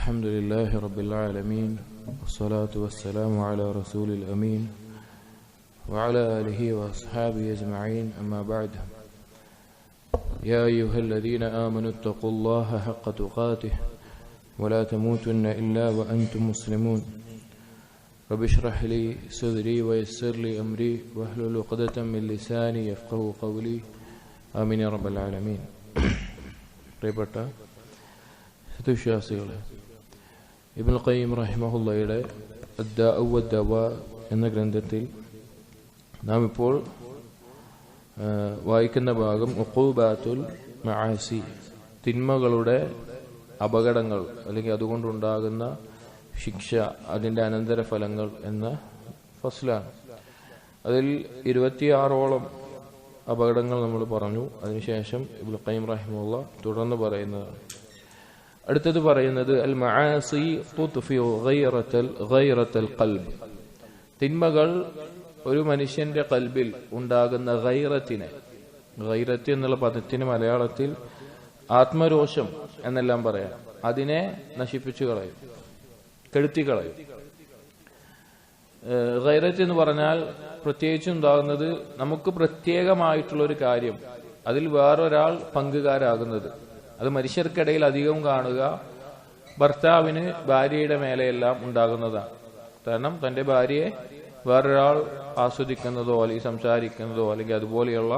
الحمد لله رب العالمين والصلاة والسلام على رسول الأمين وعلى آله وأصحابه أجمعين أما بعد يا أيها الذين آمنوا اتقوا الله حق تقاته ولا تموتن إلا وأنتم مسلمون رب اشرح لي صدري ويسر لي أمري واحلل عقدة من لساني يفقهوا قولي آمين يا رب العالمين. പ്രിയപ്പെട്ട വിശ്വാസികളെ, ഇബ്നുൽ ഖയ്യിം റഹിമഹുള്ളയുടെ അദ്ദാഉ വദ്ദവാ എന്ന ഗ്രന്ഥത്തിൽ നാം ഇപ്പോൾ വായിക്കുന്ന ഭാഗം ഉഖൂബാത്തുൽ മആസി, തിന്മകളുടെ അപകടങ്ങൾ അല്ലെങ്കിൽ അതുകൊണ്ടുണ്ടാകുന്ന ശിക്ഷ, അതിൻ്റെ അനന്തരഫലങ്ങൾ എന്ന ഫസ്ലാണ്. അതിൽ 26ഓളം അപകടങ്ങൾ നമ്മൾ പറഞ്ഞു. അതിനുശേഷം ഇബ്നുൽ ഖയ്യിം റഹിമഹുള്ള തുടർന്ന് പറയുന്നതാണ്. അടുത്തത് പറയുന്നത് അൽ മആസി തുത്ഫിഉ ഗൈറത്തൽ ഖൽബ്, തിന്മകൾ ഒരു മനുഷ്യന്റെ ഖൽബിൽ ഉണ്ടാകുന്ന ഗൈറത്തിനെ, ഗൈറത്ത് എന്നുള്ള പദത്തിന് മലയാളത്തിൽ ആത്മരോഷം എന്നെല്ലാം പറയാം, അതിനെ നശിപ്പിച്ചു കളയും, കെടുത്തി കളയും. ഗൈറത്ത് എന്ന് പറഞ്ഞാൽ പ്രത്യേകിച്ചും ഉണ്ടാകുന്നത് നമുക്ക് പ്രത്യേകമായിട്ടുള്ളൊരു കാര്യം അതിൽ വേറൊരാൾ പങ്കുകാരാകുന്നത്. അത് മനുഷ്യർക്കിടയിൽ അധികം കാണുക ഭർത്താവിന് ഭാര്യയുടെ മേലെയെല്ലാം ഉണ്ടാകുന്നതാണ്. കാരണം തന്റെ ഭാര്യയെ വേറൊരാൾ ആസ്വദിക്കുന്നതോ അല്ലെങ്കിൽ സംസാരിക്കുന്നതോ അല്ലെങ്കിൽ അതുപോലെയുള്ള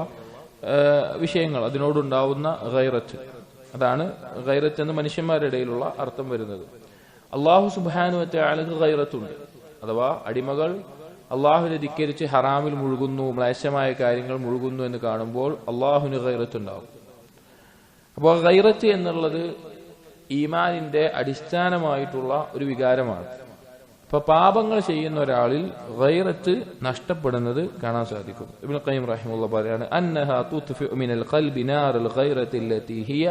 വിഷയങ്ങൾ, അതിനോടുണ്ടാവുന്ന ഗൈറത്ത്, അതാണ് ഗൈറത്ത് എന്ന് മനുഷ്യന്മാരുടെ ഇടയിലുള്ള അർത്ഥം വരുന്നത്. അള്ളാഹു സുബ്ഹാനഹു വ തആലക്ക് ഗൈറത്തുണ്ട്. അഥവാ അടിമകൾ അള്ളാഹുവിനെ ധിക്കരിച്ച് ഹറാമിൽ മുഴുകുന്നു, മ്ലേച്ഛമായ കാര്യങ്ങൾ മുഴുകുന്നു എന്ന് കാണുമ്പോൾ അള്ളാഹുവിന് ഗൈറത്തുണ്ടാവും. അപ്പോൾ ഗൈറത്ത് എന്നുള്ളത് ഈമാനിന്റെ അടിസ്ഥാനമായിട്ടുള്ള ഒരു വികാരമാണ്. അപ്പൊ പാപങ്ങൾ ചെയ്യുന്ന ഒരാളിൽ ഗൈറത്ത് നഷ്ടപ്പെടുന്നത് കാണാൻ സാധിക്കും. ഇബ്നുൽ ഖയ്യിം റഹിമഹുല്ലാഹ് പറയാണ്, അന്നഹാ തുത്ഫിഉ മിനൽ ഖൽബി നാറൽ ഗൈറത്തി അല്ലതി ഹിയ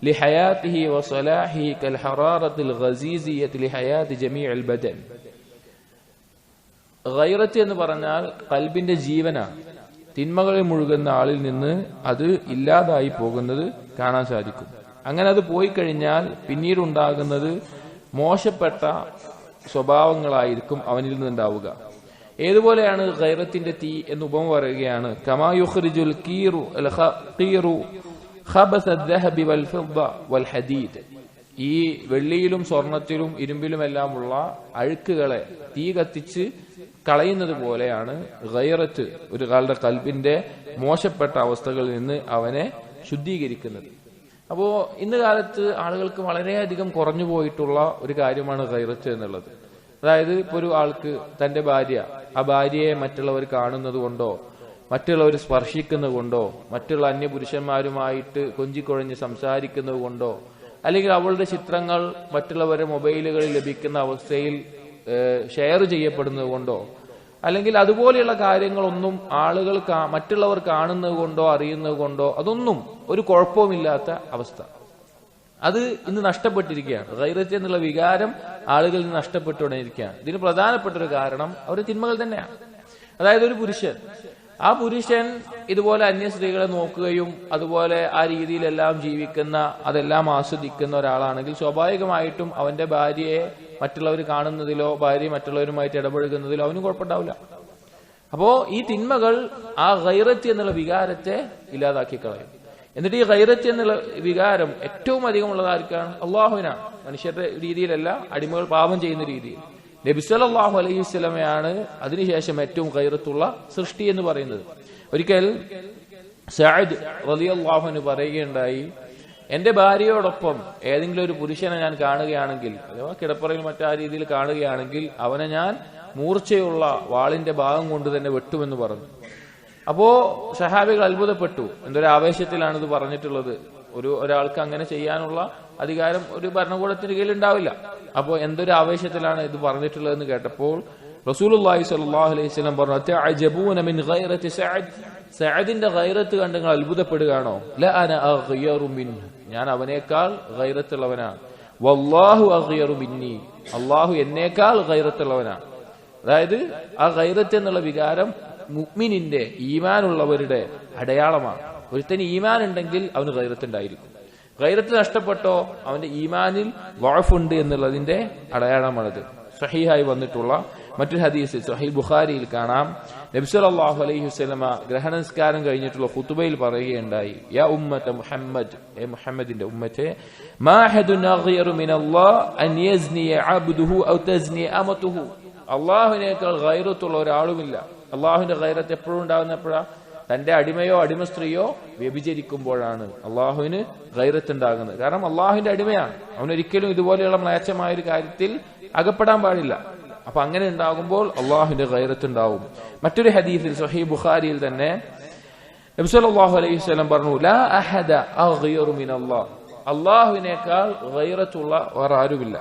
ലിഹയാതിഹി വസലാഹിഹി കൽ ഹറാറത്തിൽ ഗസീസിയത്തി ലിഹയാതി ജമീഅൽ ബദൻ. ഗൈറത്ത് എന്ന് പറഞ്ഞാൽ ഖൽബിന്റെ ജീവനാണ്. തിന്മകളിൽ മുഴുകുന്ന ആളിൽ നിന്ന് അത് ഇല്ലാതായി പോകുന്നത് കാണാൻ സാധിക്കും. അങ്ങനെ അത് പോയി കഴിഞ്ഞാൽ പിന്നീട് ഉണ്ടാകുന്നത് മോശപ്പെട്ട സ്വഭാവങ്ങളായിരിക്കും അവനിൽ നിന്നുണ്ടാവുക. ഏതുപോലെയാണ് ഗൈറത്തിന്റെ തീ എന്ന് ഉപമ പറയുകയാണ്, കമാ യുഖ്രിജുൽ ഖീറു ഖബസ അദ്ദഹബി വൽ ഫിദ്ദ വൽ ഹദീദ്. ഈ വെള്ളിയിലും സ്വർണത്തിലും ഇരുമ്പിലുമെല്ലാമുള്ള അഴുക്കുകളെ തീ കത്തിച്ച് കളയുന്നത് പോലെയാണ് ഗൈറത്ത് ഒരാളുടെ ഖൽബിന്റെ മോശപ്പെട്ട അവസ്ഥകളിൽ നിന്ന് അവനെ ശുദ്ധീകരിക്കുന്നത്. അപ്പോ ഇന്ന് കാലത്ത് ആളുകൾക്ക് വളരെയധികം കുറഞ്ഞു പോയിട്ടുള്ള ഒരു കാര്യമാണ് ഗൈറത്ത് എന്നുള്ളത്. അതായത് ഇപ്പൊ ഒരു ആൾക്ക് തന്റെ ഭാര്യ, ആ ഭാര്യയെ മറ്റുള്ളവർ കാണുന്നത് കൊണ്ടോ മറ്റുള്ളവർ സ്പർശിക്കുന്നത് കൊണ്ടോ മറ്റുള്ള അന്യപുരുഷന്മാരുമായിട്ട് കൊഞ്ചിക്കൊഴഞ്ഞ് സംസാരിക്കുന്നത് കൊണ്ടോ അല്ലെങ്കിൽ അവളുടെ ചിത്രങ്ങൾ മറ്റുള്ളവരുടെ മൊബൈലുകളിൽ ലഭിക്കുന്ന അവസ്ഥയിൽ ഷെയർ ചെയ്യപ്പെടുന്നത് കൊണ്ടോ അല്ലെങ്കിൽ അതുപോലെയുള്ള കാര്യങ്ങളൊന്നും ആളുകൾ മറ്റുള്ളവർ കാണുന്നത് കൊണ്ടോ അറിയുന്നത് കൊണ്ടോ അതൊന്നും ഒരു കുഴപ്പവുമില്ലാത്ത അവസ്ഥ, അത് ഇന്ന് നഷ്ടപ്പെട്ടിരിക്കുകയാണ്. ഗൈറത്ത് എന്നുള്ള വികാരം ആളുകളിൽ നിന്ന് നഷ്ടപ്പെട്ടുകൊണ്ടിരിക്കുകയാണ്. ഇതിന് പ്രധാനപ്പെട്ട ഒരു കാരണം അവരുടെ തിന്മകൾ തന്നെയാണ്. അതായത് ഒരു പുരുഷൻ, ആ പുരുഷൻ ഇതുപോലെ അന്യ സ്ത്രീകളെ നോക്കുകയും അതുപോലെ ആ രീതിയിലെല്ലാം ജീവിക്കുന്ന, അതെല്ലാം ആസ്വദിക്കുന്ന ഒരാളാണെങ്കിൽ സ്വാഭാവികമായിട്ടും അവന്റെ ഭാര്യയെ മറ്റുള്ളവർ കാണുന്നതിലോ ഭാര്യ മറ്റുള്ളവരുമായിട്ട് ഇടപഴകുന്നതിലോ അവന് കുഴപ്പമുണ്ടാവില്ല. അപ്പോ ഈ തിന്മകൾ ആ ഗൈറത്ത് എന്നുള്ള വികാരത്തെ ഇല്ലാതാക്കി കളയും. എന്നിട്ട് ഈ ഗൈറത്ത് എന്നുള്ള വികാരം ഏറ്റവും അധികം ഉള്ളതായിരിക്കാണ് അള്ളാഹുവിനാണ്. മനുഷ്യരുടെ രീതിയിലല്ല, അടിമകൾ പാപം ചെയ്യുന്ന രീതിയിൽ. നബി സല്ലല്ലാഹു അലൈഹി വസല്ലമയാണ് അതിനുശേഷം ഏറ്റവും ഗൈറത്തുള്ള സൃഷ്ടി എന്ന് പറയുന്നത്. ഒരിക്കൽ സഅദ് റളിയല്ലാഹു അൻഹു പറയുകയുണ്ടായി, എന്റെ ഭാര്യയോടൊപ്പം ഏതെങ്കിലും ഒരു പുരുഷനെ ഞാൻ കാണുകയാണെങ്കിൽ, അഥവാ കിടപ്പറയിൽ മറ്റാ രീതിയിൽ കാണുകയാണെങ്കിൽ അവനെ ഞാൻ മൂർച്ചയുള്ള വാളിന്റെ ഭാഗം കൊണ്ട് തന്നെ വെട്ടുമെന്ന് പറഞ്ഞു. അപ്പോ സഹാബികൾ അത്ഭുതപ്പെട്ടു. എന്തൊരു ആവേശത്തിലാണ് ഇത് പറഞ്ഞിട്ടുള്ളത്. ഒരാൾക്ക് അങ്ങനെ ചെയ്യാനുള്ള അധികാരം ഒരു ഭരണകൂടത്തിന് കീഴിൽ ഉണ്ടാവില്ല. അപ്പോ എന്തൊരു ആവേശത്തിലാണ് ഇത് പറഞ്ഞിട്ടുള്ളതെന്ന് കേട്ടപ്പോൾ റസൂലുള്ളാഹി സ്വല്ലല്ലാഹു അലൈഹി വസല്ലം പറഞ്ഞു, തഅജബൂന മിൻ ഗൈറത്തി സഅദ്, സഅദിന്റെ ഗൈറത്ത് കണ്ട് നിങ്ങൾ അത്ഭുതപ്പെടുകയാണോ? ല അന അഗ്യറു മിൻഹു, ഞാൻ അവനേക്കാൾ ഗൈറത്തുള്ളവനാണ്. വല്ലാഹു അഗ്യറു മിന്നി, അല്ലാഹു എന്നേക്കാൾ ഗൈറത്തുള്ളവനാണ്. അതായത് ആ ഗൈറത്ത് എന്നുള്ള വികാരം മുഅ്മിനിന്റെ, ഈമാനുള്ളവരുടെ അടയാളമാണ്. ഒരുത്തന് ഈമാൻ ഉണ്ടെങ്കിൽ അവന് ഗൈറത്ത് ഉണ്ടായിരിക്കും. ഗൈറത്ത് നഷ്ടപ്പെട്ടോ അവന്റെ ഈമാനിൽ വഅഫുണ്ട് എന്നുള്ളതിന്റെ അടയാളമാണത്. സഹീഹായി വന്നിട്ടുള്ള മറ്റൊരു ഹദീസിൽ സഹീഹ് ബുഖാരിയിൽ കാണാം, നബി സല്ലല്ലാഹു അലൈഹി വസല്ലമ ഗ്രഹണ നിസ്കാരം കഴിഞ്ഞിട്ടുള്ള ഖുതുബയിൽ പറയുകയുണ്ടായി, യാ ഉമ്മത മുഹമ്മദ്, ഏ മുഹമ്മദിന്റെ ഉമ്മത്തെ, മാ അഹദുൻ അഗ്യറു മിനല്ലാഹ് അൻ യസ്നി അബ്ദുഹു ഔ തസ്നി അമതുഹു. അല്ലാഹുവിനേക്കാൾ ഗൈറത്തുള്ള ഒരാളുമില്ല. അല്ലാഹുവിന്റെ ഗൈറത്ത് എപ്പോഴും ഉണ്ടാകുന്ന എപ്പോഴാ? തന്റെ അടിമയോ അടിമ സ്ത്രീയോ വ്യഭിചരിക്കുമ്പോഴാണ് അള്ളാഹുവിന് ഗൈറത്ത് ഉണ്ടാകുന്നത്. കാരണം അള്ളാഹുവിന്റെ അടിമയാണ്, അവനൊരിക്കലും ഇതുപോലെയുള്ള മ്ലേച്ഛമായ ഒരു കാര്യത്തിൽ അകപ്പെടാൻ പാടില്ല. അപ്പൊ അങ്ങനെ ഉണ്ടാകുമ്പോൾ അള്ളാഹുവിന്റെ ഗൈറത്ത് ഉണ്ടാവും. മറ്റൊരു ഹദീസിൽ സ്വഹീഹ് ബുഖാരിയിൽ തന്നെ നബി സല്ലല്ലാഹു അലൈഹി വസല്ലം പറഞ്ഞു, ലാ അഹദ അഗ്യറു മിനല്ലാഹ്, അള്ളാഹുവിനേക്കാൾ ഗൈറത്തുള്ള വേറെ ആരുമില്ല.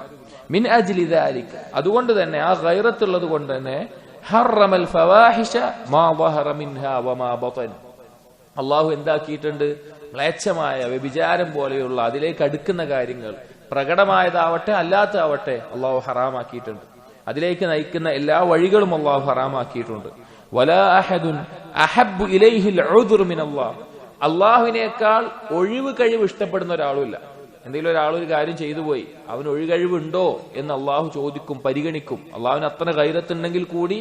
മിൻ അജ്ലി ദാലിക, അതുകൊണ്ട് തന്നെ ആ ഗൈറത്തുള്ളത് കൊണ്ട് തന്നെ ഹറമൽ ഫവാഹിഷ മാ ളഹറ മിൻഹാ വമാ ബതൻ, അള്ളാഹു എന്താക്കിയിട്ടുണ്ട്? മ്ലേച്ഛമായ വ്യഭിചാരം പോലെയുള്ള അതിലേക്ക് അടുക്കുന്ന കാര്യങ്ങൾ, പ്രകടമായതാവട്ടെ അല്ലാത്തതാവട്ടെ, അള്ളാഹു ഹറാമാക്കിയിട്ടുണ്ട്. അതിലേക്ക് നയിക്കുന്ന എല്ലാ വഴികളും അള്ളാഹു ഹറാമാക്കിയിട്ടുണ്ട്. വലാ അഹദുൻ അഹബ്ബു ഇലൈഹിൽ ഉദ്റു മിനല്ലാഹ്, അള്ളാഹുവിനേക്കാൾ ഒഴിവ് കഴിവ് ഇഷ്ടപ്പെടുന്ന ഒരാളുമില്ല. എന്തെങ്കിലും ഒരാളൊരു കാര്യം ചെയ്തു പോയി, അവന് ഒഴികഴിവുണ്ടോ എന്ന് അള്ളാഹു ചോദിക്കും, പരിഗണിക്കും. അള്ളാഹുവിന് അത്ര ഗൈറത്തുണ്ടെങ്കിൽ കൂടി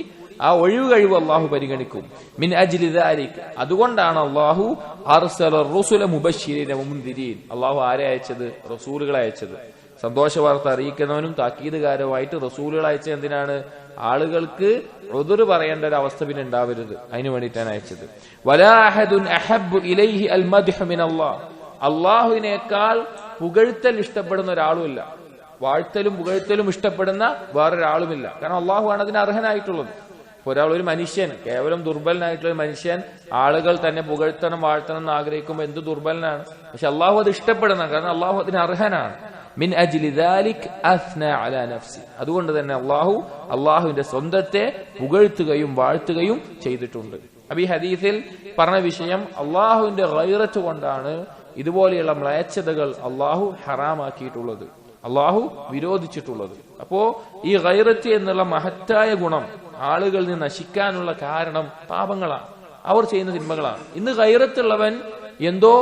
ആ ഒഴിവ് കഴിവ് അള്ളാഹു പരിഗണിക്കും. മിൻ അജ്ലി ദാലിക, അതുകൊണ്ടാണ് അള്ളാഹു അർസല റുസുല മുബശ്ശിരീന വമുൻദിരീൻ, അള്ളാഹു ആരെ അയച്ചത്? റസൂലുകളെ അയച്ചത്. സന്തോഷ വാർത്ത അറിയിക്കുന്നവനും താക്കീതുകാരവുമായിട്ട് റസൂലുകളെ അയച്ചത് എന്തിനാണ്? ആളുകൾക്ക് ഉദ്ർ പറയേണ്ട ഒരു അവസ്ഥ പിന്നെ ഉണ്ടാവരുത്, അതിനു വേണ്ടിയിട്ടാണ് അയച്ചത്. വലാ അഹദുൻ അഹബ്ബു ഇലൈഹി അൽ മദ്ഹു മിനല്ലാഹ്, അള്ളാഹുവിനേക്കാൾ പുകഴ്ത്തൽ ഇഷ്ടപ്പെടുന്ന ഒരാളുമില്ല, വാഴ്ത്തലും പുകഴ്ത്തലും ഇഷ്ടപ്പെടുന്ന വേറൊരാളുമില്ല. കാരണം അള്ളാഹുവാണ് അതിന് അർഹനായിട്ടുള്ളത്. ഒരാൾ, ഒരു മനുഷ്യൻ, കേവലം ദുർബലനായിട്ടുള്ള ഒരു മനുഷ്യൻ ആളുകൾ തന്നെ പുകഴ്ത്തണം വാഴ്ത്തണം എന്ന് ആഗ്രഹിക്കുമ്പോൾ എന്ത് ദുർബലനാണ്. പക്ഷെ അള്ളാഹു അത് ഇഷ്ടപ്പെടുന്ന, കാരണം അള്ളാഹു അതിന് അർഹനാണ്. മിൻ അജ്ലി ദാലിക അസ്ന അലാ നഫ്സി, അതുകൊണ്ട് തന്നെ അള്ളാഹുവിന്റെ സ്വന്തത്തെ പുകഴ്ത്തുകയും വാഴ്ത്തുകയും ചെയ്തിട്ടുണ്ട്. അപ്പൊ ഈ ഹദീസിൽ പറഞ്ഞ വിഷയം, അള്ളാഹുവിന്റെ ഗൈറത്ത് കൊണ്ടാണ് ഇതുപോലെയുള്ള മ്ലേച്ഛതകൾ അള്ളാഹു ഹറാമാക്കിയിട്ടുള്ളത്, അള്ളാഹു വിരോധിച്ചിട്ടുള്ളത്. അപ്പോ ഈ ഗൈറത്ത് എന്നുള്ള മഹത്തായ ഗുണം ആളുകളിൽ നിന്ന് നശിക്കാനുള്ള കാരണം പാപങ്ങളാണ്, അവർ ചെയ്യുന്ന തിന്മകളാണ്. ഇന്ന് ഗൈറത്തുള്ളവൻ എന്തോ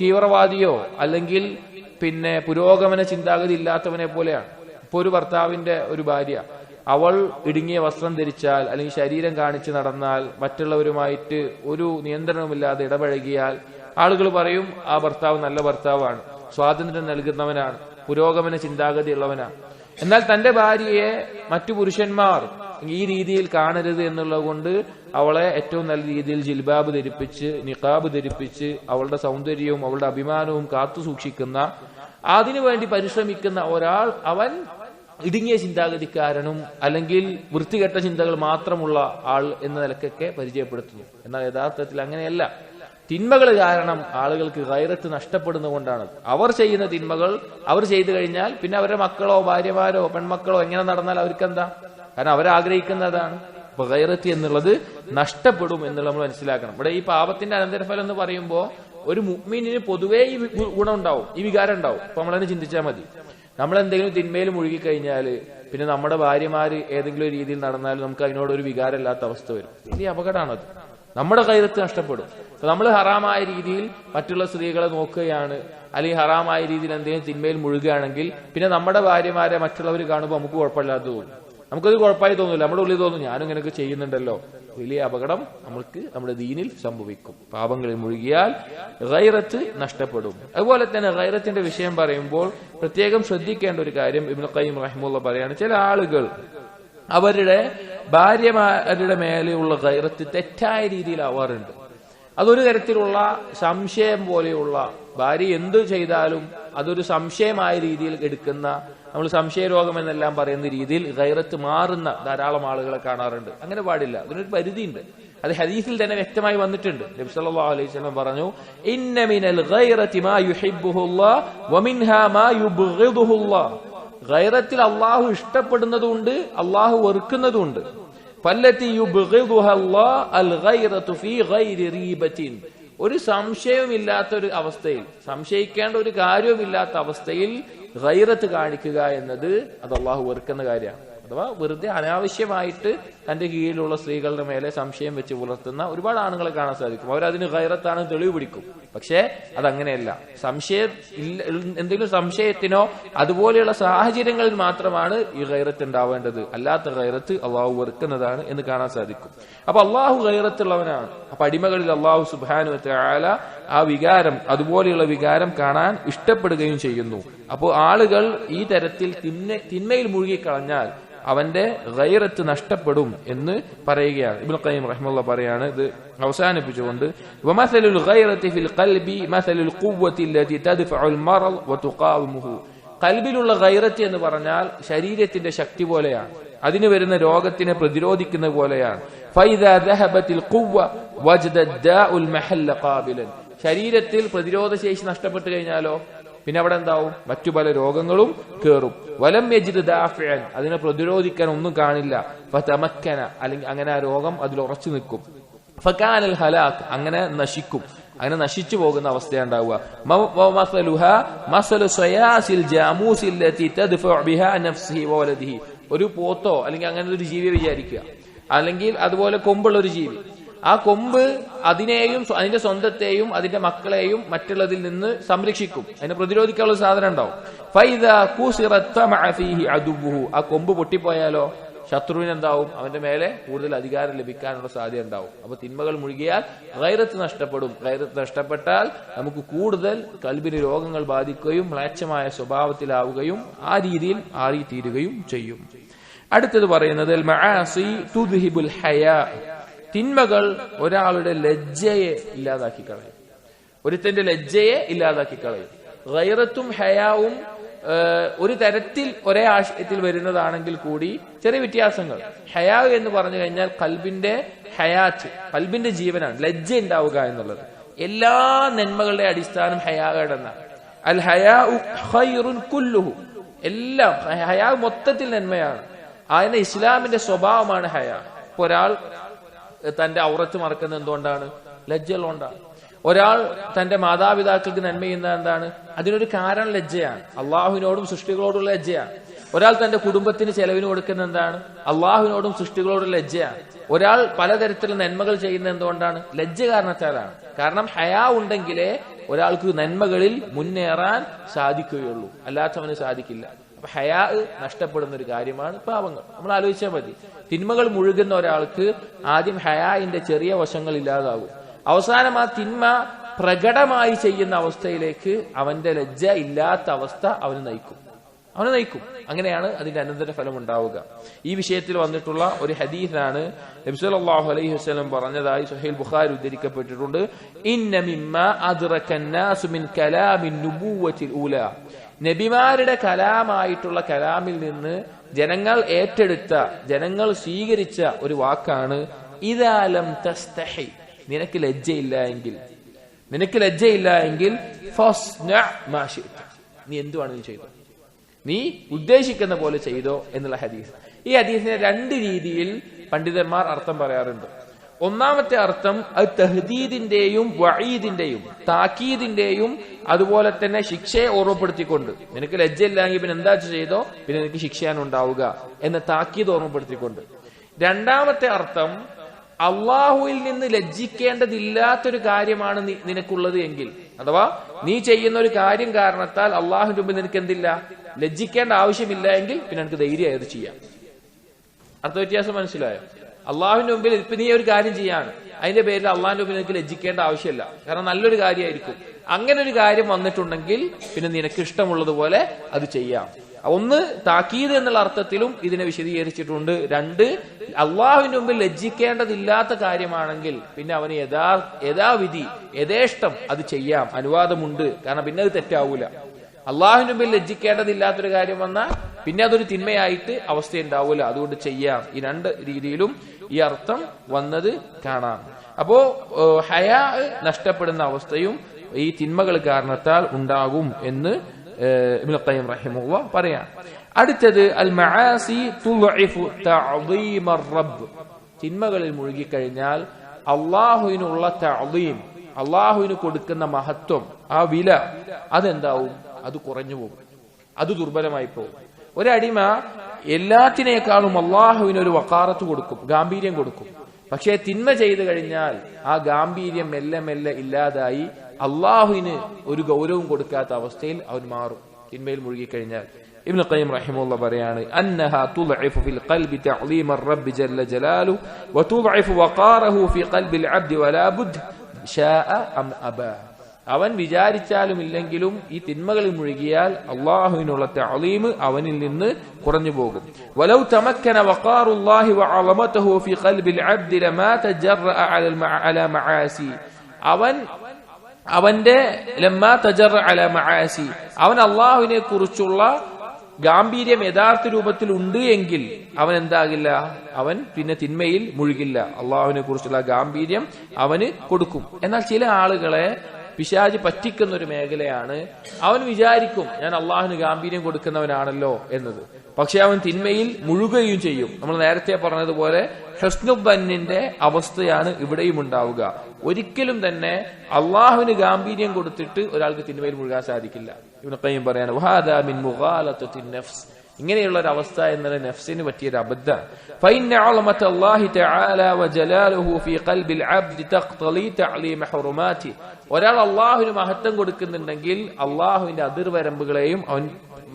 തീവ്രവാദിയോ അല്ലെങ്കിൽ പിന്നെ പുരോഗമന ചിന്താഗതി ഇല്ലാത്തവനെ പോലെയാണ്. ഇപ്പൊ ഒരു ഭർത്താവിന്റെ ഒരു ഭാര്യ, അവൾ ഇടുങ്ങിയ വസ്ത്രം ധരിച്ചാൽ അല്ലെങ്കിൽ ശരീരം കാണിച്ച് നടന്നാൽ, മറ്റുള്ളവരുമായിട്ട് ഒരു നിയന്ത്രണമില്ലാതെ ഇടപഴകിയാൽ ആളുകൾ പറയും ആ ഭർത്താവ് നല്ല ഭർത്താവാണ്, സ്വാതന്ത്ര്യം നൽകുന്നവനാണ്, പുരോഗമന ചിന്താഗതി ഉള്ളവനാണ്. എന്നാൽ തന്റെ ഭാര്യയെ മറ്റു പുരുഷന്മാർ ഈ രീതിയിൽ കാണരുത് എന്നുള്ളത് കൊണ്ട് അവളെ ഏറ്റവും നല്ല രീതിയിൽ ജിൽബാബ് ധരിപ്പിച്ച് നിഖാബ് ധരിപ്പിച്ച് അവളുടെ സൗന്ദര്യവും അവളുടെ അഭിമാനവും കാത്തു സൂക്ഷിക്കുന്ന, അതിനുവേണ്ടി പരിശ്രമിക്കുന്ന ഒരാൾ, അവൻ ഇടുങ്ങിയ ചിന്താഗതിക്കാരനും അല്ലെങ്കിൽ വൃത്തികെട്ട ചിന്തകൾ മാത്രമുള്ള ആൾ എന്ന നിലക്കൊക്കെ പരിചയപ്പെടുത്തുന്നു. എന്നാൽ യഥാർത്ഥത്തിൽ അങ്ങനെയല്ല. തിന്മകൾ കാരണം ആളുകൾക്ക് ഗൈറത്ത് നഷ്ടപ്പെടുന്നതുകൊണ്ടാണ്. അവർ ചെയ്യുന്ന തിന്മകൾ അവർ ചെയ്തു കഴിഞ്ഞാൽ പിന്നെ അവരുടെ മക്കളോ ഭാര്യമാരോ പെൺമക്കളോ എങ്ങനെ നടന്നാൽ അവർക്കെന്താ? കാരണം അവരാഗ്രഹിക്കുന്നതാണ്. അപ്പൊ ഗൈറത്ത് എന്നുള്ളത് നഷ്ടപ്പെടും എന്നുള്ളത് നമ്മൾ മനസ്സിലാക്കണം. ഇവിടെ ഈ പാപത്തിന്റെ അനന്തരഫലം എന്ന് പറയുമ്പോൾ ഒരു മുഅ്മിനിന് പൊതുവേ ഈ ഗുണം ഉണ്ടാവും, ഈ വികാരം ഉണ്ടാവും. അപ്പൊ നമ്മളതിനെ ചിന്തിച്ചാൽ മതി. നമ്മളെന്തെങ്കിലും തിന്മയിൽ മുഴുകിക്കഴിഞ്ഞാൽ പിന്നെ നമ്മുടെ ഭാര്യമാര് ഏതെങ്കിലും ഒരു രീതിയിൽ നടന്നാൽ നമുക്ക് അതിനോടൊരു വികാരമില്ലാത്ത അവസ്ഥ വരും. വലിയ അപകടമാണത്. നമ്മുടെ ഗൈറത്ത് നഷ്ടപ്പെടും. നമ്മൾ ഹറാമായ രീതിയിൽ മറ്റുള്ള സ്ത്രീകളെ നോക്കുകയാണ്, അല്ലെങ്കിൽ ഹറാമായ രീതിയിൽ എന്തെങ്കിലും തിന്മയിൽ മുഴുകുകയാണെങ്കിൽ പിന്നെ നമ്മുടെ ഭാര്യമാരെ മറ്റുള്ളവർ കാണുമ്പോൾ നമുക്ക് കുഴപ്പമില്ലാതെ തോന്നും. നമുക്കത് കുഴപ്പമായി തോന്നില്ല, നമ്മുടെ ഉള്ളിൽ തോന്നും ഞാനും ഇങ്ങനെയൊക്കെ ചെയ്യുന്നുണ്ടല്ലോ. വലിയ അപകടം നമുക്ക് നമ്മുടെ ദീനിൽ സംഭവിക്കും. പാപങ്ങളിൽ മുഴുകിയാൽ ഗൈറത്ത് നഷ്ടപ്പെടും. അതുപോലെ തന്നെ ഗൈറത്തിന്റെ വിഷയം പറയുമ്പോൾ പ്രത്യേകം ശ്രദ്ധിക്കേണ്ട ഒരു കാര്യം ഇബ്നു ഖയ്യിം റഹിമഹുല്ലാഹ് പറയാണ്, ചില ആളുകൾ അവരുടെ ഭാര്യമാരുടെ മേലെയുള്ള ഗൈറത്ത് തെറ്റായ രീതിയിൽ ആവാറുണ്ട്. അതൊരു തരത്തിലുള്ള സംശയം പോലെയുള്ള, ഭാര്യ എന്തു ചെയ്താലും അതൊരു സംശയമായ രീതിയിൽ എടുക്കുന്ന, നമ്മൾ സംശയരോഗം എന്നെല്ലാം പറയുന്ന രീതിയിൽ ഗൈറത്ത് മാറുന്ന ധാരാളം ആളുകളെ കാണാറുണ്ട്. അങ്ങനെ പാടില്ല, അതിനൊരു പരിധിയുണ്ട്. അത് ഹദീസിൽ തന്നെ വ്യക്തമായി വന്നിട്ടുണ്ട്. നബി സല്ലല്ലാഹു അലൈഹി വസല്ലം പറഞ്ഞു, ഇന്ന മിനൽ ഗൈറതി മാ യുഹിബ്ബുഹുല്ലാഹ് വമിൻഹാ മാ യുബ്ഗിദുഹുല്ലാഹ്. ഗൈറത്തിൽ അള്ളാഹു ഇഷ്ടപ്പെടുന്നതുണ്ട്, അള്ളാഹു വെറുക്കുന്നതുണ്ട്. ഫല്ലതി യുബ്ഗിദുഹാ അല്ലാഹ് അൽ ഗൈറതു ഫീ ഗൈരി റീബത്തിൻ. ഒരു സംശയവുമില്ലാത്ത ഒരു അവസ്ഥയിൽ, സംശയിക്കേണ്ട ഒരു കാര്യവുമില്ലാത്ത അവസ്ഥയിൽ ഗൈറത്ത് കാണിക്കുക എന്നത് അത് അള്ളാഹു വെറുക്കുന്ന കാര്യമാണ്. അഥവാ വെറുതെ അനാവശ്യമായിട്ട് തന്റെ കീഴിലുള്ള സ്ത്രീകളുടെ മേലെ സംശയം വെച്ച് പുലർത്തുന്ന ഒരുപാട് ആണുങ്ങളെ കാണാൻ സാധിക്കും. അവരതിന് ഗൈറത്താണ് തെളിവ് പിടിക്കും. പക്ഷേ അതങ്ങനെയല്ല. എന്തെങ്കിലും സംശയത്തിനോ അതുപോലെയുള്ള സാഹചര്യങ്ങളിൽ മാത്രമാണ് ഈ ഗൈറത്ത് ഉണ്ടാവേണ്ടത്. അല്ലാത്ത ഗൈറത്ത് അള്ളാഹു വെറുക്കുന്നതാണ് എന്ന് കാണാൻ സാധിക്കും. അപ്പൊ അള്ളാഹു ഗൈറത്തുള്ളവനാണ്. അപ്പൊ അടിമകളിൽ അള്ളാഹു സുബ്ഹാനഹു വ തആല ആ വികാരം, അതുപോലെയുള്ള വികാരം കാണാൻ ഇഷ്ടപ്പെടുകയും ചെയ്യുന്നു. അപ്പോൾ ആളുകൾ ഈ തരത്തിൽ തിന്മയിൽ മുഴുകിക്കളഞ്ഞാൽ അവന്റെ ഗൈറത്ത് നഷ്ടപ്പെടും എന്ന് പറയുകയാണ്. ഇബ്നു ഖയ്യിം റഹിമഹുല്ലാഹ് പറയാണ് ഇത് അവസാനിപ്പിച്ചുകൊണ്ട്, വമസലുൽ ഗൈറത്തി ഫിൽ ഖൽബി മസലുൽ ഖുവ്വത്തി അല്ലതി തദ്ഫഉൽ മറദ് വതുഖാവിമുഹു. ഖൽബിലുള്ള ഗൈറത്ത് എന്ന് പറഞ്ഞാൽ ശരീരത്തിന്റെ ശക്തി പോലെയാണ്, അതിന് വരുന്ന രോഗത്തിനെ പ്രതിരോധിക്കുന്ന പോലെയാണ്. ഫൈദാ ദഹബത്തിൽ ഖുവ്വ വജദ ദാഉൽ മഹല്ല ഖാബിലൻ. ശരീരത്തിൽ പ്രതിരോധശേഷി നഷ്ടപ്പെട്ടു കഴിഞ്ഞാലോ പിന്നെ അവിടെ എന്താവും? മറ്റു പല രോഗങ്ങളും കേറും. വലം യജിദ് ദാഫിഅൻ, അതിനെ പ്രതിരോധിക്കാൻ ഒന്നും കാണില്ല. ഫതമക്കന, അല്ലെങ്കിൽ അങ്ങനെ ആ രോഗം അതിൽ ഉറച്ചു നിൽക്കും. ഫകാനൽ ഹലാക്ക്, അങ്ങനെ നശിക്കും, അങ്ങനെ നശിച്ചു പോകുന്ന അവസ്ഥയുണ്ടാവുക. ഒരു പോത്തോ അല്ലെങ്കിൽ അങ്ങനെ ഒരു ജീവിയെ വിചാരിക്കുക, അല്ലെങ്കിൽ അതുപോലെ കൊമ്പുള്ള ഒരു ജീവി. ആ കൊമ്പ് അതിനെയും അതിന്റെ സ്വന്തത്തെയും അതിന്റെ മക്കളെയും മറ്റുള്ളതിൽ നിന്ന് സംരക്ഷിക്കും. അതിനെ പ്രതിരോധിക്കാനുള്ള സാധനം ഉണ്ടാവും. ആ കൊമ്പ് പൊട്ടിപ്പോയാലോ ശത്രുവിന് എന്താവും? അവന്റെ മേലെ കൂടുതൽ അധികാരം ലഭിക്കാനുള്ള സാധ്യത ഉണ്ടാവും. അപ്പൊ തിന്മകൾ മുഴുകിയാൽ ഗൈറത്ത് നഷ്ടപ്പെടും. ഗൈറത്ത് നഷ്ടപ്പെട്ടാൽ നമുക്ക് കൂടുതൽ കൽബിന് രോഗങ്ങൾ ബാധിക്കുകയും മ്ലേച്ഛമായ സ്വഭാവത്തിലാവുകയും ആ രീതിയിൽ ആറിത്തീരുകയും ചെയ്യും. അടുത്തത് പറയുന്നത് തിന്മകൾ ഒരാളുടെ ലജ്ജയെ ഇല്ലാതാക്കി കളയും. ഒരുത്തന്റെ ലജ്ജയെ ഇല്ലാതാക്കി കളയും. ഗൈറത്തും ഹയാവും ഒരു തരത്തിൽ ഒരേ ആശയത്തിൽ വരുന്നതാണെങ്കിൽ കൂടി ചെറിയ വ്യത്യാസങ്ങൾ. ഹയാ എന്ന് പറഞ്ഞു കഴിഞ്ഞാൽ കൽബിന്റെ ഹയാത്ത്, കൽബിന്റെ ജീവനാണ് ലജ്ജ ഉണ്ടാവുക എന്നുള്ളത്. എല്ലാ നന്മകളുടെ അടിസ്ഥാനം ഹയാഗാണെന്നാണ്. അൽ ഹയാഉ ഖൈറുൻ കുല്ലുഹു, എല്ലാം ഹയാ മൊത്തത്തിൽ നന്മയാണ്. അതിന് ഇസ്ലാമിന്റെ സ്വഭാവമാണ് ഹയാ. ഇപ്പൊ ഒരാൾ തന്റെ ഔറത്ത് മറക്കുന്നത് എന്തുകൊണ്ടാണ്? ലജ്ജയുള്ളതുകൊണ്ടാണ്. ഒരാൾ തന്റെ മാതാപിതാക്കൾക്ക് നന്മ ചെയ്യുന്നത് എന്താണ്? അതിനൊരു കാരണം ലജ്ജയാണ്. അള്ളാഹുവിനോടും സൃഷ്ടികളോടുള്ള ലജ്ജയാണ്. ഒരാൾ തന്റെ കുടുംബത്തിന് ചെലവിന് കൊടുക്കുന്ന എന്താണ്? അള്ളാഹുവിനോടും സൃഷ്ടികളോടുള്ള ലജ്ജയാണ്. ഒരാൾ പലതരത്തിലുള്ള നന്മകൾ ചെയ്യുന്നത് എന്തുകൊണ്ടാണ്? ലജ്ജ കാരണത്താലാണ്. കാരണം ഹയാ ഉണ്ടെങ്കിലേ ഒരാൾക്ക് നന്മകളിൽ മുന്നേറാൻ സാധിക്കുകയുള്ളൂ, അല്ലാത്തവന് സാധിക്കില്ല. അപ്പൊ ഹയാ നഷ്ടപ്പെടുന്ന ഒരു കാര്യമാണ് പാപങ്ങൾ. നമ്മൾ ആലോചിച്ചാൽ മതി. തിന്മകൾ മുഴുകുന്ന ഒരാൾക്ക് ആദ്യം ഹയാന്റെ ചെറിയ വശങ്ങൾ ഇല്ലാതാകും. അവസാനം ആ തിന്മ പ്രകടമായി ചെയ്യുന്ന അവസ്ഥയിലേക്ക് അവന്റെ ലജ്ജ ഇല്ലാത്ത അവസ്ഥ അവന് നയിക്കും. അങ്ങനെയാണ് അതിന്റെ അനന്തരഫലം ഉണ്ടാവുക. ഈ വിഷയത്തിൽ വന്നിട്ടുള്ള ഒരു ഹദീസാണ് നബി സല്ലല്ലാഹു അലൈഹി വസല്ലം പറഞ്ഞതായി സ്വഹീഹ് ബുഖാരി ഉദ്ധരിക്കപ്പെട്ടിട്ടുണ്ട്. ഇന്ന മിമ്മാ അദ്റകന്നാസു മിൻ കലാമിൻ നുബുവ്വത്തിൽ ഊലാ, നബിമാരുടെ കലാമായിട്ടുള്ള കലാമിൽ നിന്ന് ജനങ്ങൾ ഏറ്റെടുത്ത, ജനങ്ങൾ സ്വീകരിച്ച ഒരു വാക്കാണ് ഇദാ ലം തസ്തഹി, നിനക്ക് ലജ്ജയില്ല എങ്കിൽ ഫസ്ന മാ ശിഅ്ത, നീ എന്ത് വേണമെങ്കിലും ചെയ്തോ, നീ ഉദ്ദേശിക്കുന്ന പോലെ ചെയ്തോ എന്നുള്ള ഹദീസ്. ഈ ഹദീസിനെ രണ്ട് രീതിയിൽ പണ്ഡിതന്മാർ അർത്ഥം പറയാറുണ്ട്. ഒന്നാമത്തെ അർത്ഥം അത് തഹ്ദീദിന്റെയും വഈദിന്റെയും, താക്കീദിന്റെയും അതുപോലെ തന്നെ ശിക്ഷയെ ഓർമ്മപ്പെടുത്തിക്കൊണ്ട്, നിനക്ക് ലജ്ജയില്ലെങ്കിൽ പിന്നെ എന്താ ചെയ്തോ, പിന്നെ നിനക്ക് ശിക്ഷയാണ് ഉണ്ടാവുക എന്ന താക്കീത് ഓർമ്മപ്പെടുത്തിക്കൊണ്ട്. രണ്ടാമത്തെ അർത്ഥം അള്ളാഹുവിൽ നിന്ന് ലജ്ജിക്കേണ്ടതില്ലാത്തൊരു കാര്യമാണ് നിനക്കുള്ളത് എങ്കിൽ, അഥവാ നീ ചെയ്യുന്ന ഒരു കാര്യം കാരണത്താൽ അള്ളാഹുവിന്റെ മുമ്പിൽ നിനക്ക് എന്തില്ല, ലജ്ജിക്കേണ്ട ആവശ്യമില്ല എങ്കിൽ പിന്നെ എനിക്ക് ധൈര്യമായി അത് ചെയ്യാം. അർത്ഥ വ്യത്യാസം മനസ്സിലായോ? അള്ളാഹുവിന്റെ മുമ്പിൽ ഇപ്പൊ നീ ഒരു കാര്യം ചെയ്യാണ്, അതിന്റെ പേരിൽ അള്ളാഹിന്റെ മുമ്പിൽ നിനക്ക് ലജ്ജിക്കേണ്ട ആവശ്യമില്ല, കാരണം നല്ലൊരു കാര്യമായിരിക്കും. അങ്ങനെ ഒരു കാര്യം വന്നിട്ടുണ്ടെങ്കിൽ പിന്നെ നിനക്ക് ഇഷ്ടമുള്ളതുപോലെ അത് ചെയ്യാം. ഒന്ന്, താക്കീത് എന്നുള്ള അർത്ഥത്തിലും ഇതിനെ വിശദീകരിച്ചിട്ടുണ്ട്. രണ്ട്, അള്ളാഹുവിന്റെ മുമ്പിൽ ലജ്ജിക്കേണ്ടതില്ലാത്ത കാര്യമാണെങ്കിൽ പിന്നെ അവന് യഥാവിധി യഥേഷ്ടം അത് ചെയ്യാം, അനുവാദമുണ്ട്. കാരണം പിന്നെ അത് തെറ്റാവൂല. അള്ളാഹുവിന്റെ മുമ്പിൽ ലജ്ജിക്കേണ്ടതില്ലാത്തൊരു കാര്യം വന്നാൽ പിന്നെ അതൊരു തിന്മയായിട്ട് അവസ്ഥയുണ്ടാവൂല, അതുകൊണ്ട് ചെയ്യാം. ഈ രണ്ട് രീതിയിലും ഈ അർത്ഥം വന്നത് കാണാം. അപ്പോ ഹയാ നഷ്ടപ്പെടുന്ന അവസ്ഥയും ഈ തിന്മകൾ കാരണത്താൽ ഉണ്ടാകും എന്ന് ഇബ്നു ഖയ്യിം റഹിമഹുല്ലാഹ് പറയാം. അടുത്തത് അൽ മആസി തുദ്ഇഫു തഅദീമ റബ്ബ്, തിന്മകളിൽ മുഴുകിക്കഴിഞ്ഞാൽ അള്ളാഹുവിനുള്ള തഅദീം, അള്ളാഹുവിന് കൊടുക്കുന്ന മഹത്വം, ആ വില അതെന്താവും? അത് കുറഞ്ഞു പോകും, അത് ദുർബലമായി പോകും. ഒരടിമ എല്ലാത്തിനേക്കാളും അള്ളാഹുവിന് ഒരു വഖാറത്ത് കൊടുക്കും, ഗാംഭീര്യം കൊടുക്കും. പക്ഷേ തിന്മ ചെയ്തു കഴിഞ്ഞാൽ ആ ഗാംഭീര്യം മെല്ലെ മെല്ലെ ഇല്ലാതായി അള്ളാഹുവിന് ഒരു ഗൗരവം കൊടുക്കാത്ത അവസ്ഥയിൽ അവൻ മാറും തിന്മയിൽ മുഴുകിക്കഴിഞ്ഞാൽ. ഇബ്നു ഖയ്യിം റഹിമഹുല്ലാഹ് പറയാണ്, അന്നഹാ തുളഇഫു ഫിൽ ഖൽബി തഅലീമ റബ്ബി ജല്ല ജലാലു വതുളഇഫു വഖാറഹു ഫി ഖൽബിൽ അബ്ദി വലാ ബുദ് ശാഅ അം അബാ. അവൻ വിചാരിച്ചാലും ഇല്ലെങ്കിലും ഈ തിന്മകളിൽ മുഴുകിയാൽ അള്ളാഹുവിനുള്ള തഅലീം അവനിൽ നിന്ന് കുറഞ്ഞു പോകും. വലൗ തമക്കന വഖാറുല്ലാഹി വഅളമതുഹു ഫി ഖൽബിൽ അബ്ദി ലമാ തജറഅ അലാ മആസി. അവന്റെ ലമ്മാ തജറഅ അലാ മആസി, അവൻ അള്ളാഹുവിനെ കുറിച്ചുള്ള ഗാംഭീര്യം യഥാർത്ഥ രൂപത്തിൽ ഉണ്ട് എങ്കിൽ അവൻ എന്താകില്ല, അവൻ പിന്നെ തിന്മയിൽ മുഴുകില്ല. അള്ളാഹുവിനെ കുറിച്ചുള്ള ഗാംഭീര്യം അവന് കൊടുക്കും. എന്നാൽ ചില ആളുകളെ പിശാച് പറ്റിക്കുന്ന ഒരു മേഖലയാണ്, അവൻ വിചാരിക്കും ഞാൻ അള്ളാഹുവിന് ഗാംഭീര്യം കൊടുക്കുന്നവനാണല്ലോ എന്നത്, പക്ഷെ അവൻ തിന്മയിൽ മുഴുകുകയും ചെയ്യും. നമ്മൾ നേരത്തെ പറഞ്ഞതുപോലെ ഹുസ്നുബ്ബന്നിന്റെ അവസ്ഥയാണ് ഇവിടെയും ഉണ്ടാവുക. ഒരിക്കലും തന്നെ അള്ളാഹുവിന് ഗാംഭീര്യം കൊടുത്തിട്ട് ഒരാൾക്ക് തിന്മയിൽ മുഴുകാൻ സാധിക്കില്ല. ഇബ്നു ഖയ്യിം പറയാണ്, വഹാദാ മിൻ മുഗാലതത്തിൻ നഫ്സ്, ഇങ്ങനെയുള്ള ഒരു അവസ്ഥ എന്നത് നഫ്സിന് പറ്റിയൊരു അബദ്ധമാണ്. ഫഇന്ന അളമതല്ലാഹി തആല വജലാലുഹു ഫീ ഖൽബിൽ അബ്ദി തഖ്തലി തഅലീമ ഹുറുമാതി. ഒരാൾ അള്ളാഹുവിന് മഹത്വം കൊടുക്കുന്നുണ്ടെങ്കിൽ അള്ളാഹുവിന്റെ അതിർവരമ്പുകളെയും അവൻ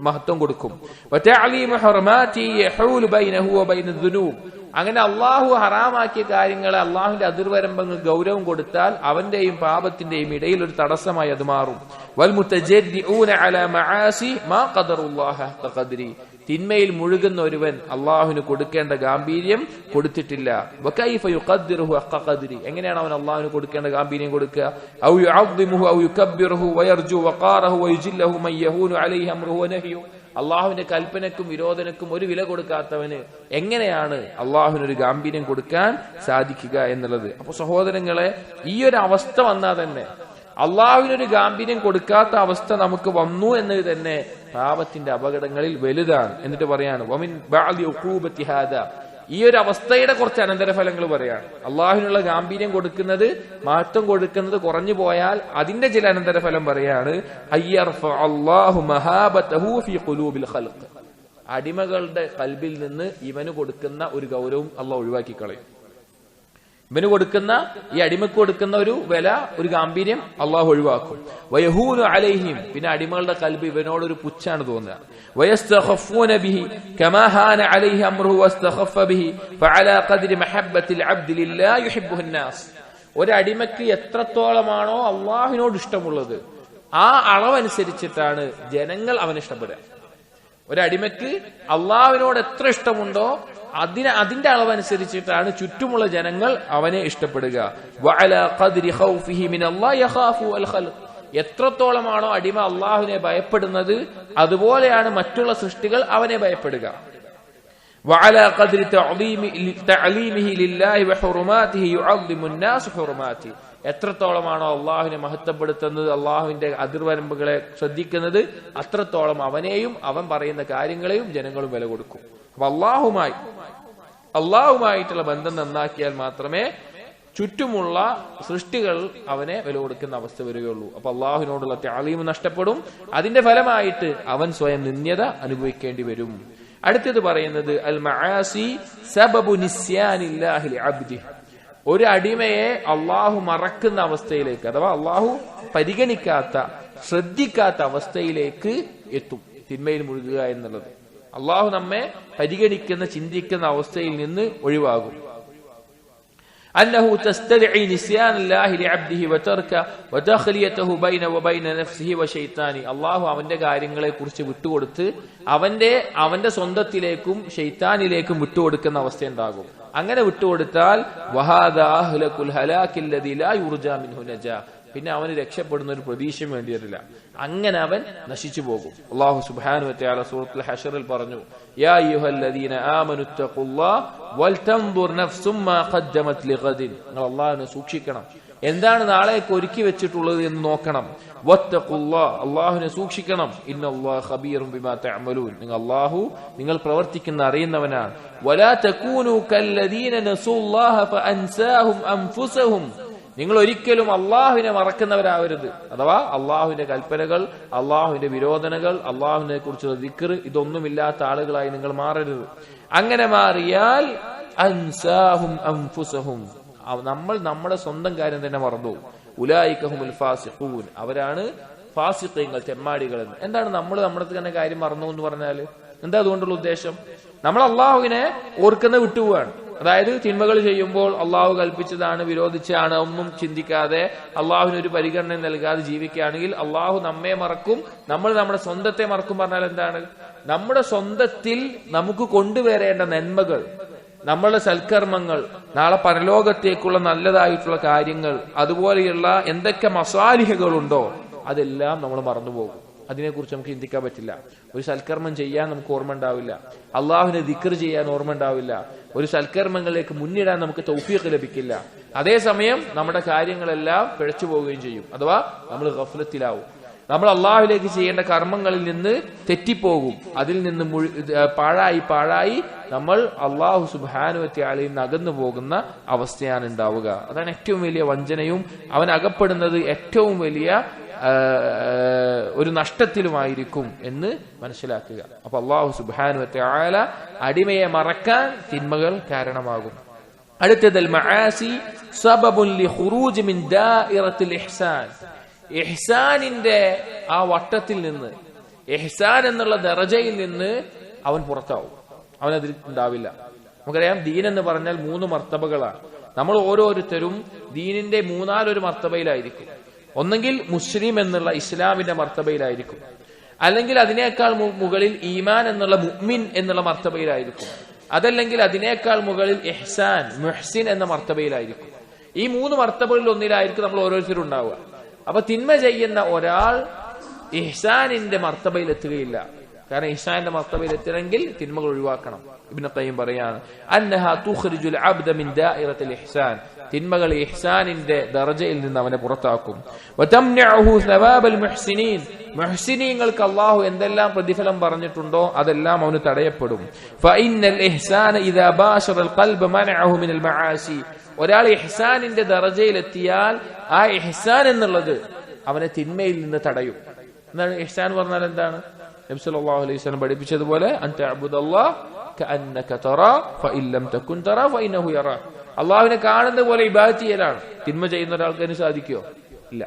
മഹത്വം കൊടുക്കും. വതഅലീമ ഹുറുമാതി യഹൂലു ബൈനഹു വബൈന ദുനൂബ്. അങ്ങനെ അള്ളാഹു ഹറാമാക്കിയ കാര്യങ്ങളെ അള്ളാഹുവിന്റെ അതിർവരമ്പങ്ങൾ ഗൗരവം കൊടുത്താൽ അവന്റെയും പാപത്തിന്റെയും ഇടയിൽ ഒരു തടസ്സമായി അത് മാറും. വൽ മുതജദ്ദിഊന അലാ മആസി മാ ഖദറുല്ലാഹ ഖദ്രി. തിന്മയിൽ മുഴുകുന്ന ഒരുവൻ അള്ളാഹുവിന് കൊടുക്കേണ്ട ഗാംഭീര്യം കൊടുത്തിട്ടില്ല. വകൈഫ യുഖദ്ദിറുഹു ഹഖ ഖദ്രി. എങ്ങനെയാണ് അവൻ അള്ളാഹുവിന് കൊടുക്കേണ്ട ഗാംഭീര്യം കൊടുക്കുക? ഔ യുഅദ്ദിമുഹു ഔ യുകബ്ബിറുഹു വയർജു വഖാറഹു വയുജില്ലഹു മൻ യഹൂനു അലൈഹി അംറുഹു വനഹ്യു. അള്ളാഹുവിന്റെ കൽപ്പനക്കും വിരോധനക്കും ഒരു വില കൊടുക്കാത്തവന് എങ്ങനെയാണ് അള്ളാഹുവിനൊരു ഗാംഭീര്യം കൊടുക്കാൻ സാധിക്കുക എന്നുള്ളത്. അപ്പൊ സഹോദരങ്ങളെ, ഈ ഒരു അവസ്ഥ വന്നാൽ തന്നെ, അള്ളാഹുവിനൊരു ഗാംഭീര്യം കൊടുക്കാത്ത അവസ്ഥ നമുക്ക് വന്നു എന്നത് തന്നെ പാപത്തിന്റെ അപകടങ്ങളിൽ വലുതാണ്. എന്നിട്ട് പറയാണ്, വമിൻ ബഅദി ഉഖൂബത്തി ഹാദാ, ഈ ഒരു അവസ്ഥയുടെ കുറച്ച് അനന്തരഫലങ്ങൾ പറയാണ്. അള്ളാഹുവിനുള്ള ഗാംഭീര്യം കൊടുക്കുന്നത്, മഹത്വം കൊടുക്കുന്നത് കുറഞ്ഞു പോയാൽ അതിന്റെ ചില അനന്തരഫലം പറയാണ്. അല്ലാഹു മഹാബതഹു ഫീ ഖുലൂബിൽ ഖൽഖ്. അടിമകളുടെ ഖൽബിൽ നിന്ന് ഇവന് കൊടുക്കുന്ന ഒരു ഗൗരവം അള്ളാഹു ഒഴിവാക്കി കളയും. ഇവന് കൊടുക്കുന്ന, ഈ അടിമക്ക് കൊടുക്കുന്ന ഒരു വില, ഒരു ഗാംഭീര്യം അള്ളാഹു ഒഴിവാക്കും. വയഹൂനു അലൈഹിം, പിന്നെ അടിമകളുടെ കൽബ് ഇവനോടൊരു പുച്ഛാണ് തോന്നുക. വയസ്തഖഫൂന ബിഹി കമാ ഹാന അലൈഹി അംറുഹു വസ്തഖഫ ബിഹി ഫഅലാ ഖദ്രി മഹബ്ബത്തിൽ അബ്ദി ലില്ലാഹി യുഹിബ്ബുഹുൻ നാസ്. ഒരു അടിമക്ക് എത്രത്തോളമാണോ അള്ളാഹുവിനോട് ഇഷ്ടമുള്ളത് ആ അളവനുസരിച്ചിട്ടാണ് ജനങ്ങൾ അവനെ ഇഷ്ടപ്പെടുക. ഒരടിമക്ക് അള്ളാഹുവിനോട് എത്ര ഇഷ്ടമുണ്ടോ അതിന്റെ അളവനുസരിച്ചിട്ടാണ് ചുറ്റുമുള്ള ജനങ്ങൾ അവനെ ഇഷ്ടപ്പെടുക. വഅലാ ഖദ്രി ഖൗഫിഹി മിനല്ലാഹി യഖാഫു അൽ ഖൽഖ്. എത്രത്തോളമാണോ അടിമ അള്ളാഹുവിനെ ഭയപ്പെടുന്നത് അതുപോലെയാണ് മറ്റുള്ള സൃഷ്ടികൾ അവനെ ഭയപ്പെടുക. വഅലാ ഖദ്രി തഅലീമിഹി ലില്ലാഹി വഹുറുമാതിഹി യുഅദ്ദിമുൻ നാസ് ഹുറുമാതി. എത്രത്തോളമാണോ അള്ളാഹുവിനെ മഹത്വപ്പെടുത്തുന്നത്, അള്ളാഹുവിന്റെ അതിർവരമ്പുകളെ ശ്രദ്ധിക്കുന്നത്, അത്രത്തോളം അവനെയും അവൻ പറയുന്ന കാര്യങ്ങളെയും ജനങ്ങളും വില കൊടുക്കും. അപ്പൊ അള്ളാഹുമായിട്ടുള്ള ബന്ധം നന്നാക്കിയാൽ മാത്രമേ ചുറ്റുമുള്ള സൃഷ്ടികൾ അവനെ വില കൊടുക്കുന്ന അവസ്ഥ വരികയുള്ളൂ. അപ്പൊ അള്ളാഹുവിനോടുള്ള തഅലീം നഷ്ടപ്പെടും. അതിന്റെ ഫലമായിട്ട് അവൻ സ്വയം നിന്ദ്യത അനുഭവിക്കേണ്ടി വരും. അടുത്തത് പറയുന്നത് അൽ മആസി സബബു നിസ്യാനില്ലാഹി ലിഅബ്ദിഹി. ഒരു അടിമയെ അള്ളാഹു മറക്കുന്ന അവസ്ഥയിലേക്ക്, അഥവാ അള്ളാഹു പരിഗണിക്കാത്ത, ശ്രദ്ധിക്കാത്ത അവസ്ഥയിലേക്ക് എത്തും തിന്മയിൽ മുഴുകുക എന്നുള്ളത്. അള്ളാഹു നമ്മെ പരിഗണിക്കുന്ന, ചിന്തിക്കുന്ന അവസ്ഥയിൽ നിന്ന് ഒഴിവാകും. അന്നഹു തസ്തദഇ നിസ്യാനല്ലാഹി ലിഅബ്ദിഹി വതർക വതഖ്ലിയതഹു ബൈന വബൈന നഫ്സിഹി വശൈത്താനി. അള്ളാഹു അവന്റെ കാര്യങ്ങളെ കുറിച്ച് വിട്ടുകൊടുത്ത് അവന്റെ സ്വന്തത്തിലേക്കും ശൈത്താനിലേക്കും വിട്ടുകൊടുക്കുന്ന അവസ്ഥ ഉണ്ടാകും. അങ്ങനെ വിട്ടുകൊടുത്താൽ വഹാദാ അഹ്ലകുൽ ഹലാകില്ലദി ലാ യുർജാ മിൻഹു നജാ. പിന്നെ അവന് രക്ഷപ്പെടുന്ന ഒരു പ്രതീക്ഷയും വേണ്ടി വരില്ല. അങ്ങനെ അവൻ നശിച്ചു പോകും. അല്ലാഹു സുബ്ഹാനഹു വ തആല സൂറത്തുൽ ഹശറിൽ പറഞ്ഞു, യാ അയ്യുഹല്ലദീന ആമനു തഖുല്ലാഹ വൽതൻദുർ നഫ്സും മാ ഖദ്ദമത് ലിഗദിൻ. നിങ്ങൾ അല്ലാഹുവിനെ സൂക്ഷിക്കണം, എന്താണ് നാളേക്ക് ഒരുക്കി വെച്ചിട്ടുള്ളത് എന്ന് നോക്കണം. വത്തഖുല്ലാഹ്, അല്ലാഹുവിനെ സൂക്ഷിക്കണം. ഇന്നല്ലാഹ ഖബീറും ബിമാ തഅമലൂൻ. നിങ്ങൾ പ്രവർത്തിക്കുന്ന അറിയുന്നവനാണ്. വലാ തകൂനു കല്ലദീന നസുല്ലാഹ ഫഅൻസാഹും അൻഫുസഹും. നിങ്ങൾ ഒരിക്കലും അള്ളാഹുവിനെ മറക്കുന്നവരാവരുത്. അഥവാ അള്ളാഹുവിന്റെ കൽപ്പനകൾ, അള്ളാഹുവിന്റെ വിരോധനകൾ, അള്ളാഹുവിനെ കുറിച്ചുള്ള ദിക്ർ ഇതൊന്നുമില്ലാത്ത ആളുകളായി നിങ്ങൾ മാറരുത്. അങ്ങനെ മാറിയാൽ അൻസാഹും അൻഫുസഹും, നമ്മൾ നമ്മുടെ സ്വന്തം കാര്യം തന്നെ മറന്നു. ഉലൈകഹുൽ ഫാസിഖൂൻ, അവരാണ് ഫാസിഖീങ്ങൾ, തെമ്മാടികൾ. എന്താണ് നമ്മൾ നമ്മുടെ തന്നെ കാര്യം മറന്നു എന്ന് പറഞ്ഞാല് എന്താ അതുകൊണ്ടുള്ള ഉദ്ദേശം? നമ്മൾ അള്ളാഹുവിനെ ഓർക്കുന്ന വിട്ടുപോവാണ്. അതായത് തിന്മകൾ ചെയ്യുമ്പോൾ അള്ളാഹു കൽപ്പിച്ചതാണ്, വിരോധിച്ചതാണ്, ഒന്നും ചിന്തിക്കാതെ അള്ളാഹുവിന് ഒരു പരിഗണന നൽകാതെ ജീവിക്കുകയാണെങ്കിൽ അള്ളാഹു നമ്മെ മറക്കും, നമ്മൾ നമ്മുടെ സ്വന്തത്തെ മറക്കും. പറഞ്ഞാൽ എന്താണ്? നമ്മുടെ സ്വന്തത്തിൽ നമുക്ക് കൊണ്ടുവരേണ്ട നന്മകൾ, നമ്മളുടെ സൽക്കർമ്മങ്ങൾ, നാളെ പരലോകത്തേക്കുള്ള നല്ലതായിട്ടുള്ള കാര്യങ്ങൾ, അതുപോലെയുള്ള എന്തൊക്കെ മസാലിഹകളുണ്ടോ അതെല്ലാം നമ്മൾ മറന്നുപോകും. അതിനെക്കുറിച്ച് നമുക്ക് ചിന്തിക്കാൻ പറ്റില്ല. ഒരു സൽക്കർമ്മം ചെയ്യാൻ നമുക്ക് ഓർമ്മ ഉണ്ടാവില്ല, അള്ളാഹുവിനെ ദിക്ർ ചെയ്യാൻ ഓർമ്മ ഉണ്ടാവില്ല, ഒരു സൽക്കർമ്മങ്ങളിലേക്ക് മുന്നിടാൻ നമുക്ക് തൗഫീഖ് ലഭിക്കില്ല. അതേസമയം നമ്മുടെ കാര്യങ്ങളെല്ലാം പിഴച്ചു പോവുകയും ചെയ്യും. അഥവാ നമ്മൾ ഗഫ്ലത്തിലാവും. നമ്മൾ അള്ളാഹുവിലേക്ക് ചെയ്യേണ്ട കർമ്മങ്ങളിൽ നിന്ന് തെറ്റിപ്പോകും. അതിൽ നിന്ന് പാഴായി നമ്മൾ അള്ളാഹു സുബ്ഹാനഹു വ തആലയിൽ നിന്ന് അകന്നു പോകുന്ന അവസ്ഥയാണ് ഉണ്ടാവുക. അതാണ് ഏറ്റവും വലിയ വഞ്ചനയും അവൻ അകപ്പെടുന്നത് ഏറ്റവും വലിയ ഒരു നഷ്ടത്തിലുമായിരിക്കും എന്ന് മനസ്സിലാക്കുക. അപ്പൊ അള്ളാഹു സുബ്ഹാനഹു വ തആല അടിമയെ മറക്കാൻ തിന്മകൾ കാരണമാകും. അടുത്തത് മആസി സബബുൻ ലിഖുറൂജ് മിൻ ദാഇറത്തിൽ ഇഹ്സാൻ. ഇഹ്സാനിന്റെ ആ വട്ടത്തിൽ നിന്ന്, ഇഹ്സാൻ എന്നുള്ള ദറജയിൽ നിന്ന് അവൻ പുറത്താവും, അവനതിൽ ഉണ്ടാവില്ല. നമുക്കറിയാം, ദീൻ എന്ന് പറഞ്ഞാൽ 3 മർത്തബകളാണ്. നമ്മൾ ഓരോരുത്തരും ദീനിന്റെ 4 മർത്തബയിലായിരിക്കും. ഒന്നെങ്കിൽ മുസ്ലിം എന്നുള്ള ഇസ്ലാമിന്റെ മർത്തബയിലായിരിക്കും, അല്ലെങ്കിൽ അതിനേക്കാൾ മുകളിൽ ഈമാൻ എന്നുള്ള മുഅ്മിൻ എന്നുള്ള മർത്തബയിലായിരിക്കും, അതല്ലെങ്കിൽ അതിനേക്കാൾ മുകളിൽ ഇഹ്സാൻ മുഹ്സിൻ എന്ന മർത്തബയിലായിരിക്കും. ഈ 3 മർത്തബകളിൽ ഒന്നിലായിരിക്കും നമ്മൾ ഓരോരുത്തരും ഉണ്ടാവുക. അപ്പൊ തിന്മ ചെയ്യുന്ന ഒരാൾ ഇഹ്സാനിന്റെ മർത്തബയിൽ എത്തുകയില്ല. കാരണം ഇഹ്സാനിന്റെ മർത്തബയിൽ എത്തണമെങ്കിൽ തിന്മകൾ ഒഴിവാക്കണം. ഇബ്നു ഖയ്യിം പറയാണ്, അന്നഹാ തുഖ്രിജുൽ അബ്ദ മിൻ ദാഇറത്തിൽ ഇഹ്സാൻ, തിന്മകൾ ഇഹ്സാനിന്റെ ദറജയിൽ നിന്ന് അവനെ പുറത്താക്കും. വതംനഉഹു സവാബൽ മുഹ്സിനീൻ, മുഹ്സിനീങ്ങൾക്ക് അല്ലാഹു എന്തെല്ലാം പ്രതിഫലം പറഞ്ഞിട്ടുണ്ടോ അതെല്ലാം അവന് തടയപ്പെടും. ഫഇന്നൽ ഇഹ്സാന ഇദാ ബാശറൽ ഖൽബ മനഅഹു മിനൽ മആസി, ഒരാൾ ഇഹ്സാനിന്റെ ദറജയിൽ എത്തിയാൽ ആ ഇഹ്സാൻ എന്നുള്ളത് അവനെ തിന്മയിൽ നിന്ന് തടയും. എന്താണ് ഇഹ്സാൻ പറഞ്ഞാൽ? എന്താണ്? നബി സല്ലല്ലാഹു അലൈഹി വസല്ലം പഠിപ്പിച്ചതുപോലെ അൻത അബ്ദുല്ലാഹ കഅന്നക തറാ ഫഇൻ ലം തകുൻ തറാ ഫഇന്നഹു യറാ, അള്ളാഹുവിനെ കാണുന്ന പോലെ ഇബാദത്ത് ചെയ്യലാണ്. തിന്മ ചെയ്യുന്ന ഒരാൾക്ക് അതിന് സാധിക്കുമോ? ഇല്ല.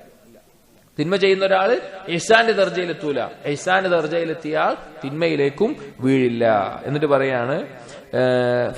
തിന്മ ചെയ്യുന്ന ഒരാൾ ഇഹ്സാന്റെ ദർജയിൽ എത്തൂല. ഇഹ്സാന്റെ ദർജയിലെത്തിയാൽ തിന്മയിലേക്കും വീഴില്ല. എന്നിട്ട് പറയാണ്,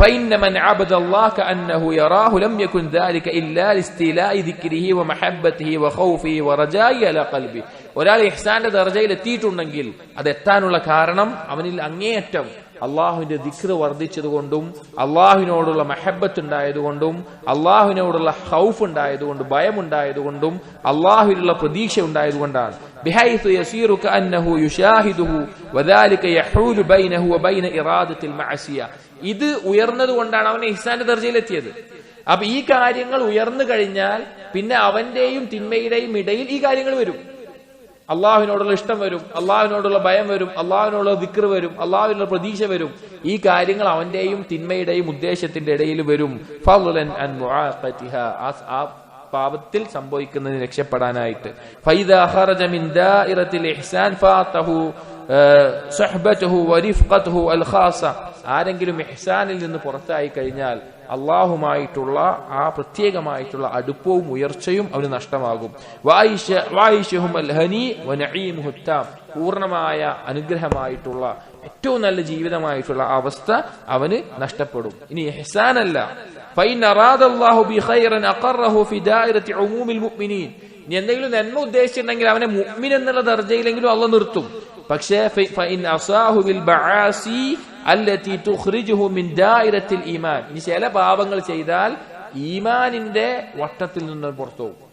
فإن من عبد الله كأنه يراه لم يكن ذلك إلا لاستيلاء ذكره ومحبته وخوفه ورجائه على قلبه. ഒരാൾ ഇഹ്സാന്റെ ദർജയിൽ എത്തിയിട്ടുണ്ടെങ്കിൽ അത് എത്താനുള്ള കാരണം അവനിൽ അങ്ങേയറ്റം അള്ളാഹുവിന്റെ ദിക്ർ വർദ്ധിച്ചതുകൊണ്ടും അള്ളാഹുവിനോടുള്ള മഹബത്ത് ഉണ്ടായതുകൊണ്ടും അള്ളാഹുവിനോടുള്ള ഖൗഫ് ഉണ്ടായതുകൊണ്ടും ഭയമുണ്ടായതുകൊണ്ടും അള്ളാഹുവിലുള്ള പ്രതീക്ഷ ഉണ്ടായതുകൊണ്ടാണ്. ബിഹൈസു യസീറു കഅന്നഹു യുശാഹിദുഹു വദാലിക യഹൂലു ബൈനഹു വബൈന ഇറാദത്തിൽ മഅസിയ. ഇത് ഉയർന്നതുകൊണ്ടാണ് അവൻ ഇഹ്സാന്റെ ദർജയിലെത്തിയത്. അപ്പൊ ഈ കാര്യങ്ങൾ ഉയർന്നു കഴിഞ്ഞാൽ പിന്നെ അവന്റെയും തിന്മയുടെയും ഇടയിൽ ഈ കാര്യങ്ങൾ വരും. അള്ളാഹുവിനോടുള്ള ഇഷ്ടം വരും, അള്ളാഹുവിനോടുള്ള ഭയം വരും, അള്ളാഹുവിനോടുള്ള ദിക്ർ വരും, അള്ളാഹുവിനുള്ള പ്രതീക്ഷ വരും. ഈ കാര്യങ്ങൾ അവന്റെയും തിന്മയുടെയും ഉദ്ദേശത്തിന്റെ ഇടയിൽ വരും. ഫളൻ അൻ മുആഖതിഹാ, ആ പാപത്തിൽ സംഭവിക്കുന്നതിന് രക്ഷപ്പെടാനായിട്ട്. ഫൈദാ ഖറജ മിൻ ദാഇറത്തിൽ ഇഹ്സാൻ ഫാതഹു സുഹ്ബതുഹു വരിഫ്ഖതുഹു അൽ ഖാസ, ആരെങ്കിലും ഇഹ്സാനിൽ നിന്ന് പുറത്തായി കഴിഞ്ഞാൽ അള്ളാഹുമായിട്ടുള്ള ആ പ്രത്യേകമായിട്ടുള്ള അടുപ്പവും ഉയർച്ചയും അവന് നഷ്ടമാകും. പൂർണ്ണമായ അനുഗ്രഹമായിട്ടുള്ള ഏറ്റവും നല്ല ജീവിതമായിട്ടുള്ള അവസ്ഥ അവന് നഷ്ടപ്പെടും. ഇനി ഇഹ്സാനല്ല, ഇനി എന്തെങ്കിലും നന്മ ഉദ്ദേശിച്ചിട്ടുണ്ടെങ്കിൽ അവനെ മുഅ്മിൻ എന്നുള്ള ദർജയിലെങ്കിലും അള്ളാഹ് നിർത്തും. പക്ഷേ ഇനി ചില പാപങ്ങൾ ചെയ്താൽ ഈമാനിന്റെ വട്ടത്തിൽ നിന്ന് പുറത്തു പോകും.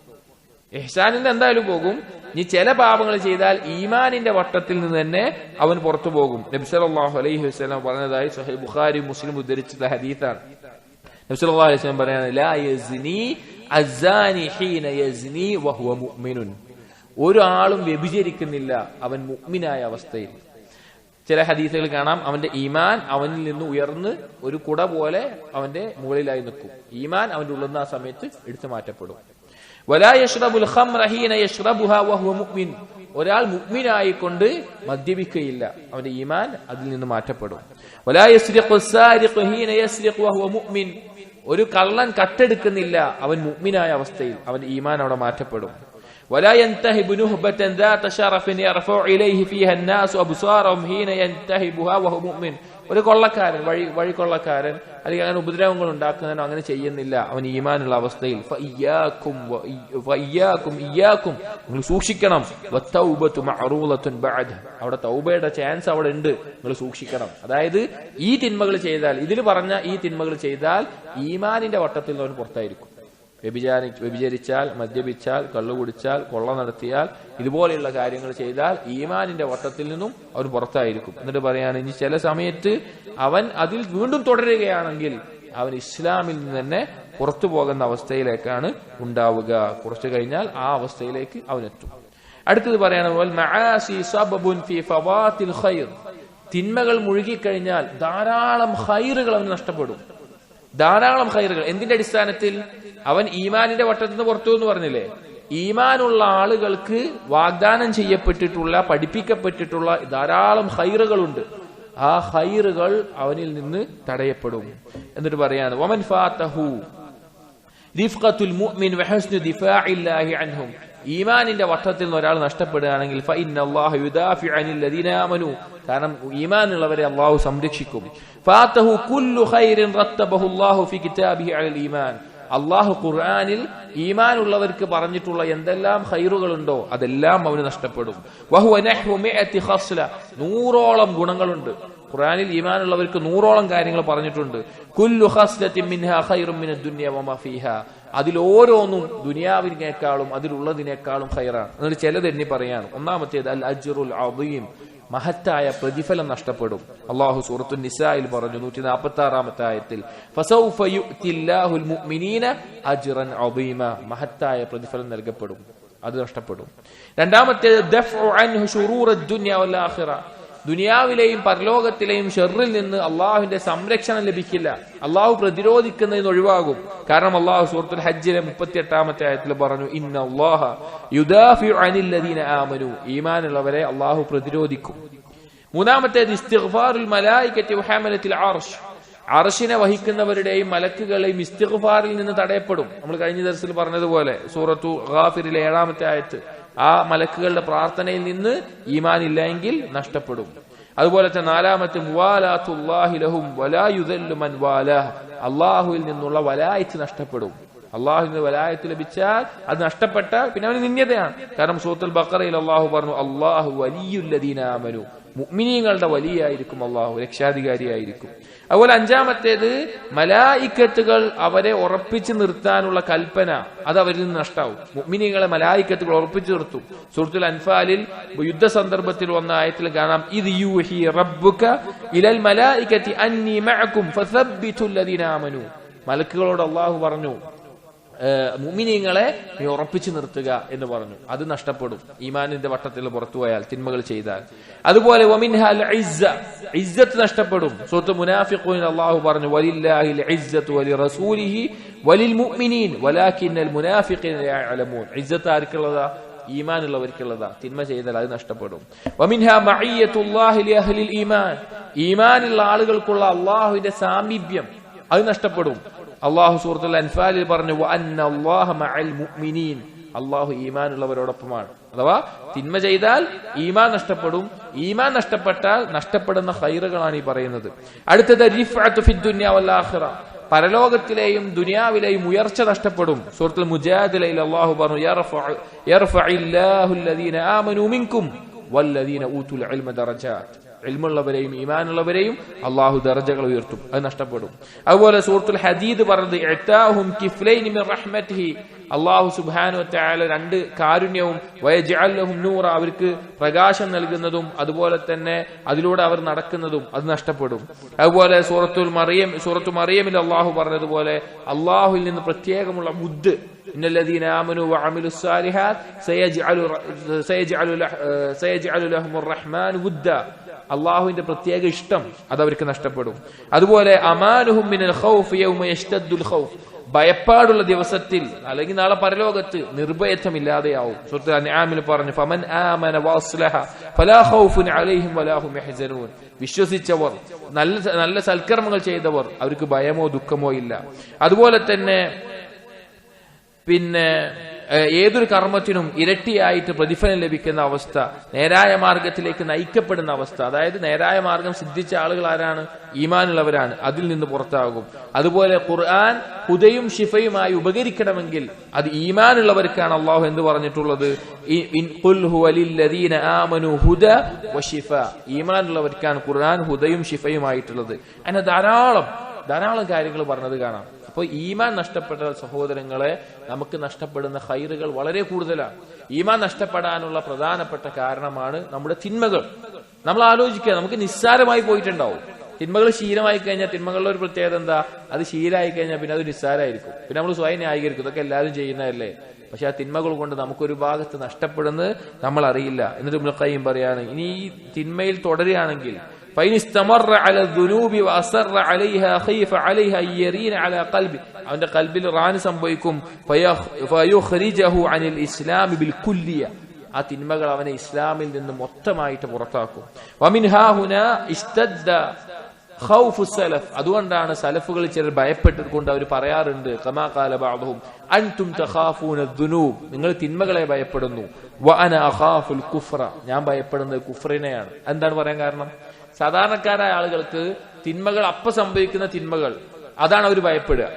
ഇഹ്സാനിന്റെ എന്തായാലും പോകും. ഇനി ചില പാപങ്ങൾ ചെയ്താൽ ഈമാനിന്റെ വട്ടത്തിൽ നിന്ന് തന്നെ അവൻ പുറത്തു പോകും. നബി സല്ലല്ലാഹു അലൈഹി വസല്ലം പറഞ്ഞതായി സ്വഹീഹ് ബുഖാരി മുസ്ലിം ഉദ്ധരിച്ച ഹദീസാണ്. നബി സല്ലല്ലാഹു അലൈഹി വസല്ലം പറയാണ്, ലാ യസ്നി അസ്സാനി ഹീന യസ്നി വഹുവ മുഅ്മിനുൻ, ഒരാളും വ്യഭിചരിക്കുന്നില്ല അവൻ മുഅ്മിനായ അവസ്ഥയിൽ. ചില ഹദീസുകൾ കാണാം, അവന്റെ ഈമാൻ അവനിൽ നിന്ന് ഉയർന്ന് ഒരു കുട പോലെ അവന്റെ മുകളിലായി നിൽക്കും. ഈമാൻ അവന്റെ ഉള്ളുന്ന ആ സമയത്ത് എടുത്തു മാറ്റപ്പെടും. വലാ യശ്റബുൽ ഖംറ ഹീന യശ്റബുഹാ വഹുവ മുഅ്മിൻ. ഒരാൾ മുഅ്മിനായിക്കൊണ്ട് മദ്യപിക്കുകയില്ല, അവന്റെ ഈമാൻ അതിൽ നിന്ന് മാറ്റപ്പെടും. വലാ യസ്രിഖു സാരിഖു ഹീന യസ്രിഖു വഹുവ മുഅ്മിൻ. ഒരു കള്ളൻ കട്ടെടുക്കുന്നില്ല, അവൻ മുഅ്മിനായ അവസ്ഥയിൽ, അവന്റെ ഈമാൻ അവിടെ മാറ്റപ്പെടും. ولا ينتهب نهبة ذات شرف يرفع إليه فيها الناس أبصارهم حين ينتهبها وهو مؤمن. ഒരു കൊള്ളക്കാരൻ, വഴിക്കൊള്ളക്കാരൻ അല്ലെങ്കിൽ അങ്ങനെ ഉപദ്രവങ്ങൾ ഉണ്ടാക്കുന്നതിനോ അങ്ങനെ ചെയ്യുന്നില്ല, അവൻ ഈമാനുള്ള അവസ്ഥയിൽ. നിങ്ങൾ സൂക്ഷിക്കണം. അവിടെ തൗബയുടെ ചാൻസ് അവിടെ ഉണ്ട്, നിങ്ങൾ സൂക്ഷിക്കണം. അതായത് ഈ തിന്മകൾ ചെയ്താൽ, ഇതിൽ പറഞ്ഞ ഈ തിന്മകൾ ചെയ്താൽ ഈമാനിന്റെ വട്ടത്തിൽ നിന്ന് അവൻ പുറത്തായിരിക്കും. വ്യഭിചരിച്ചാൽ, മദ്യപിച്ചാൽ, കള്ളുകുടിച്ചാൽ, കൊള്ള നടത്തിയാൽ, ഇതുപോലെയുള്ള കാര്യങ്ങൾ ചെയ്താൽ ഈമാനിന്റെ വട്ടത്തിൽ നിന്നും അവൻ പുറത്തായിരിക്കും. എന്നിട്ട് പറയാണ്, ഇനി ചില സമയത്ത് അവൻ അതിൽ വീണ്ടും തുടരുകയാണെങ്കിൽ അവൻ ഇസ്ലാമിൽ നിന്ന് തന്നെ പുറത്തു പോകുന്ന അവസ്ഥയിലേക്കാണ് ഉണ്ടാവുക. കുറച്ചു കഴിഞ്ഞാൽ ആ അവസ്ഥയിലേക്ക് അവനെത്തും. അടുത്തത് പറയാണ്, തിന്മകൾ മുഴുകിക്കഴിഞ്ഞാൽ ധാരാളം ഖൈറുകൾ അവന് നഷ്ടപ്പെടും. ധാരാളം ഖൈറുകൾ. എന്തിന്റെ അടിസ്ഥാനത്തിൽ? അവൻ ഈമാനിന്റെ വട്ടത്തിൽ നിന്ന് പുറത്തു എന്ന് പറഞ്ഞില്ലേ? ഈമാനുള്ള ആളുകൾക്ക് വാഗ്ദാനം ചെയ്യപ്പെട്ടിട്ടുള്ള, പഠിപ്പിക്കപ്പെട്ടിട്ടുള്ള ധാരാളം ഖൈറുകളുണ്ട്. ആ ഖൈറുകൾ അവനിൽ നിന്ന് തടയപ്പെടും. എന്നിട്ട് പറയാണ്, വമൻ ഫാതഹു റിഫ്ഖത്തുൽ മുഅ്മിൻ വഹസ്നു ദിഫാഇല്ലാഹി അൻഹും. ഈമാനിന്റെ വട്ടത്തിൽ നിന്ന് ഒരാൾ നഷ്ടപ്പെടുകയാണെങ്കിൽ ഫഇന്നല്ലാഹു യുദാഫിഉ അനിൽ ലദീന ആമനു, കാരണം ഈമാനുള്ളവരെ അല്ലാഹു സംരക്ഷിക്കും. ഫാതഹു കുല്ലു ഖൈറിൻ റത്തബഹു അല്ലാഹു ഫി കിതാബിഹി അലൽ ഈമാൻ. അല്ലാഹു ഖുർആനിൽ ഈമാനുള്ളവർക്ക് പറഞ്ഞിട്ടുള്ള എന്തെല്ലാം ഖൈറുകളുണ്ടോ അതെല്ലാം അവന് നഷ്ടപ്പെടും. വഹുവ നഹ്വു മിഅത്തി ഖസ്ല, 100ഓളം ഗുണങ്ങളുണ്ട്. ഖുർആനിൽ ഈമാനുള്ളവർക്ക് 100ഓളം കാര്യങ്ങൾ പറഞ്ഞിട്ടുണ്ട്. കുല്ലു ഖസ്ലത്തിൻ മിൻഹാ ഖൈറും മിനദ് ദുനിയ വമാ ഫീഹാ. അതിലോരോന്നും ദുനിയാവിനേക്കാളും അതിലുള്ളതിനേക്കാളും ഖൈറാണ്. എന്നിട്ട് ചിലത് എണ്ണി പറയാണ്. ഒന്നാമത്തേത് അൽ അജ്റുൽ അദീം, മഹത്തായ പ്രതിഫലം നഷ്ടപ്പെടും. അല്ലാഹു സൂറത്തുൻ നിസായിൽ പറഞ്ഞു 146-ാമത്തെ ആയത്തിൽ, ഫസൗഫ യുഅ്തില്ലാഹുൽ മുഅ്മിനീന അജ്റൻ അദീമ, മഹത്തായ പ്രതിഫലം നൽകപ്പെടും, അത് നഷ്ടപ്പെടും. രണ്ടാമത്തേത് ദഫ്ഉ അൻഹു ശുറൂറദ് ദുനിയ വൽ ആഖിറ, ദുനിയാവിലെയും പരലോകത്തിലെയും ഷർറിൽ നിന്ന് അള്ളാഹുവിന്റെ സംരക്ഷണം ലഭിക്കില്ല, അള്ളാഹു പ്രതിരോധിക്കുന്നതിന് ഒഴിവാകും. കാരണം അള്ളാഹു സൂറത്തുൽ ഹജ്ജിലെ 38-ാമത്തെ ആയത്തിൽ പറഞ്ഞു, ഇന്നല്ലാഹ യുദാഫിഉ അനിൽ ലദീന ആമനു, ഈമാനുള്ളവരെ അള്ളാഹു പ്രതിരോധിക്കും. മൂന്നാമത്തേത് ഇസ്തിഗ്ഫാറുൽ മലായികത്തി വഹമലത്തിൽ അർശ്, അർശിനെ വഹിക്കുന്നവരുടെയും മലക്കുകളെയും ഇസ്തിഗ്ഫാറിൽ നിന്ന് തടയപ്പെടും. നമ്മൾ കഴിഞ്ഞ ദർസിൽ പറഞ്ഞതുപോലെ സൂറത്തു ഗാഫിറിലെ 7-ാമത്തെ ആയത്ത്, ആ മലക്കുകളുടെ പ്രാർത്ഥനയിൽ നിന്ന് ഈമാൻ ഇല്ലെങ്കിൽ നഷ്ടപ്പെടും. അതുപോലെ തന്നെ നാലാമത്തെ മുവാലാത്തുല്ലാഹി ലഹും വലാ യുദല്ലു മൻ വാലാഹ്, അള്ളാഹുവിൽ നിന്നുള്ള വലായത്ത് നഷ്ടപ്പെടും. അള്ളാഹുവിന്റെ വലായത്ത് ലഭിച്ചാൽ അത് നഷ്ടപ്പെട്ടാൽ പിന്നെ അവന് നിന്യതയാണ്. കാരണം സൂറത്തുൽ ബഖറയിൽ അള്ളാഹു പറഞ്ഞു, അള്ളാഹു വലിയുൽ ലദീന ആമനു, മുഅ്മിനീങ്ങളുടെ വലിയായിരിക്കും അള്ളാഹു, രക്ഷാധികാരിയായിരിക്കും. അതുപോലെ അഞ്ചാമത്തേത് മലായിക്കത്തുകൾ അവരെ ഉറപ്പിച്ചു നിർത്താനുള്ള കൽപ്പന, അത് അവരിൽ നിന്ന് നഷ്ടാവും. മുഅ്മിനീങ്ങളെ മലായിക്കത്തുകൾ ഉറപ്പിച്ചു നിർത്തും. സൂറത്തുൽ അൻഫാലിൽ യുദ്ധ സന്ദർഭത്തിൽ വന്ന ആയത്തിൽ കാണാം, ഇദ് യൂഹി റബ്ബുക ഇലൽ മലായികത്തി അന്നി മഅകും ഫസബ്ബിതുൽ ലദീന ആമനു, മലക്കുകളോട് അള്ളാഹു പറഞ്ഞു മുഅ്മിനീങ്ങളെ നീ ഉറപ്പിച്ചു നിർത്തുക എന്ന് പറഞ്ഞു. അത് നഷ്ടപ്പെടും ഈമാനിന്റെ വട്ടത്തിൽ പുറത്തുപോയാൽ, തിന്മകൾ ചെയ്താൽ. അതുപോലെ വമിൻഹാൽ ഇസ്സ, ഇസ്സത്ത് നഷ്ടപ്പെടും. സൂറത്തുൽ മുനാഫിഖൂൻ അല്ലാഹു പറഞ്ഞു, വലില്ലാഹിൽ ഇസ്സത്തു വലിറസൂലിഹി വലിൽ മുഅ്മിനീൻ വലാകിന്നൽ മുനാഫിഖീന ലാ യഅലമൂൻ. ഇസ്സത്ത് ആർക്കുള്ളതാ? ഈമാനുള്ളവർക്കുള്ളതാ. തിന്മ ചെയ്താൽ അത് നഷ്ടപ്പെടും. വമിൻഹാ മഅയ്യത്തുല്ലാഹി ലിഅഹ്ലിൽ ഈമാൻ, ഈമാനുള്ള ആളുകൾക്കുള്ള അല്ലാഹുവിന്റെ സാമീപ്യം അത് നഷ്ടപ്പെടും. അള്ളാഹു സൂറത്തുൽ അൻഫാലിൽ പറഞ്ഞു, വഅന്നല്ലാഹ മഅൽ മുഅ്മിനീൻ, അള്ളാഹു ഈമാനുള്ളവരോടൊപ്പമാണ്. അഥവാ തിന്മ ചെയ്താൽ ഈമാൻ നഷ്ടപ്പെടും. ഈമാൻ നഷ്ടപ്പെട്ടാൽ നഷ്ടപ്പെടുന്ന ഖൈറുകളാണ് ഈ പറയുന്നത്. അടുത്തത് റിഫഅത്തു ഫിദ് ദുനിയ വൽ ആഖിറ, പരലോകത്തിലെയും ദുനിയാവിലെയും ഉയർച്ച നഷ്ടപ്പെടും. സൂറത്തുൽ മുജാദിലയിൽ അള്ളാഹു പറഞ്ഞു, യർഫഇല്ലാഹു അല്ലദീന ആമനൂ മിൻകും വല്ലദീന ഊതുൽ ഇൽമ ദറജാത്ത്, ഇൽമുള്ളവരെയും ഈമാനുള്ളവരെയും അള്ളാഹു ദർജകൾ ഉയർത്തും, അത് നഷ്ടപ്പെടും. അതുപോലെ സൂറത്തുൽ ഹദീദ് പറഞ്ഞത്, ഇഅതാഹും കിഫ്ലൈനി മിർ റഹ്മതിഹി, അള്ളാഹു സുബ്ഹാനഹു വ തആല 2 കാരുണ്യവും വയജ്അൽ ലഹും നൂറ, അവർക്ക് പ്രകാശം നൽകുന്നതും അതുപോലെ തന്നെ അതിലൂടെ അവർ നടക്കുന്നതും അത് നഷ്ടപ്പെടും. അതുപോലെ സൂറത്തു മറിയമിൽ അള്ളാഹു പറഞ്ഞതുപോലെ അള്ളാഹുവിൽ നിന്ന് പ്രത്യേകമുള്ള ബുദ്ധ്, ഇന്നല്ലദീന ആമനു വഅമിലുസ് സാലിഹാത്ത് സയജ്അലു ലഹുമുർ റഹ്മാൻ വുദ്ദ, അള്ളാഹുവിന്റെ പ്രത്യേക ഇഷ്ടം അത് അവർക്ക് നഷ്ടപ്പെടും. അതുപോലെ അമാനുഹും മിനൽ ഖൗഫ് യൗമ യശ്തദ്ദുൽ ഖൗഫ്, ഭയപ്പാടുള്ള ദിവസത്തിൽ അല്ലെങ്കിൽ നാളെ പരലോകത്ത് നിർഭയത്വമില്ലാതെയാവും. സൂറത്തുൽ അൻആമിൽ പറഞ്ഞു, ഫമൻ ആമന വഅസ്ലഹ ഫലാ ഖൗഫുൻ അലൈഹിം വലാ ഹും യഹ്സനൂൻ. വിശ്വസിച്ചവർ, നല്ല സൽക്കർമ്മങ്ങൾ ചെയ്തവർ, അവർക്ക് ഭയമോ ദുഃഖമോ ഇല്ല. അതുപോലെ തന്നെ ഏതൊരു കർമ്മത്തിനും ഇരട്ടിയായിട്ട് പ്രതിഫലം ലഭിക്കുന്ന അവസ്ഥ, നേരായ മാർഗത്തിലേക്ക് നയിക്കപ്പെടുന്ന അവസ്ഥ. അതായത് നേരായ മാർഗം സിദ്ധിച്ച ആളുകൾ ആരാണ്? ഈമാനുള്ളവരാണ്. അതിൽ നിന്ന് പുറത്താകും. അതുപോലെ ഖുർആൻ ഹുദയും ഷിഫയുമായി ഉപകരിക്കണമെങ്കിൽ അത് ഈമാനുള്ളവർക്കാണ് അള്ളാഹു എന്ത് പറഞ്ഞിട്ടുള്ളത്? ഖുൽ ഹുവ ലില്ലദീന ആമനു ഹുദ വശിഫ. ഈമാനുള്ളവർക്കാണ് ഖുർആൻ ഹുദയും ഷിഫയുമായിട്ടുള്ളത്. അങ്ങനെ ധാരാളം കാര്യങ്ങൾ പറഞ്ഞത് കാണാം. അപ്പോൾ ഈമാൻ നഷ്ടപ്പെട്ട സഹോദരങ്ങളെ, നമുക്ക് നഷ്ടപ്പെടുന്ന ഖൈറുകൾ വളരെ കൂടുതലാണ്. ഈമാൻ നഷ്ടപ്പെടാനുള്ള പ്രധാനപ്പെട്ട കാരണമാണ് നമ്മുടെ തിന്മകൾ. നമ്മൾ ആലോചിക്കുക, നമുക്ക് നിസ്സാരമായി പോയിട്ടുണ്ടാവും. തിന്മകൾ ശീലമായി കഴിഞ്ഞാൽ, തിന്മകളുടെ ഒരു പ്രത്യേകത എന്താ? അത് ശീലമായി കഴിഞ്ഞാൽ പിന്നെ അത് നിസ്സാരമായിരിക്കും. പിന്നെ നമ്മൾ സ്വയം ന്യായീകരിക്കും, ഇതൊക്കെ എല്ലാവരും ചെയ്യുന്നതല്ലേ. പക്ഷെ ആ തിന്മകൾ കൊണ്ട് നമുക്കൊരു ഭാഗത്ത് നഷ്ടപ്പെടുന്നത് നമ്മൾ അറിയില്ല. എന്നിട്ട് ഇബ്നുൽ ഖയ്യിം പറയാണ്, ഇനി ഈ തിന്മയിൽ തുടരുകയാണെങ്കിൽ അവന്റെ കൽബിൽ റാന് സംഭവിക്കും. ആ തിന്മകൾ അവനെ ഇസ്ലാമിൽ നിന്ന് മൊത്തമായിട്ട് പുറത്താക്കും. അതുകൊണ്ടാണ് സലഫുകൾ ചിലർ ഭയപ്പെട്ടുകൊണ്ട് അവർ പറയാറുണ്ട്, കമാ ഖാല ബഅദുഹും അൻതും തഖാഫൂന ദുനൂബ്, നിങ്ങൾ തിന്മകളെ ഭയപ്പെടുന്നു, വഅന അഖാഫുൽ കുഫ്ര, ഞാൻ ഭയപ്പെടുന്നത് കുഫറിനെയാണ്. എന്താണ് പറയാൻ കാരണം? സാധാരണക്കാരായ ആളുകൾക്ക് തിന്മകൾ സംഭവിക്കുന്ന തിന്മകൾ, അതാണ് അവർ ഭയപ്പെടുക.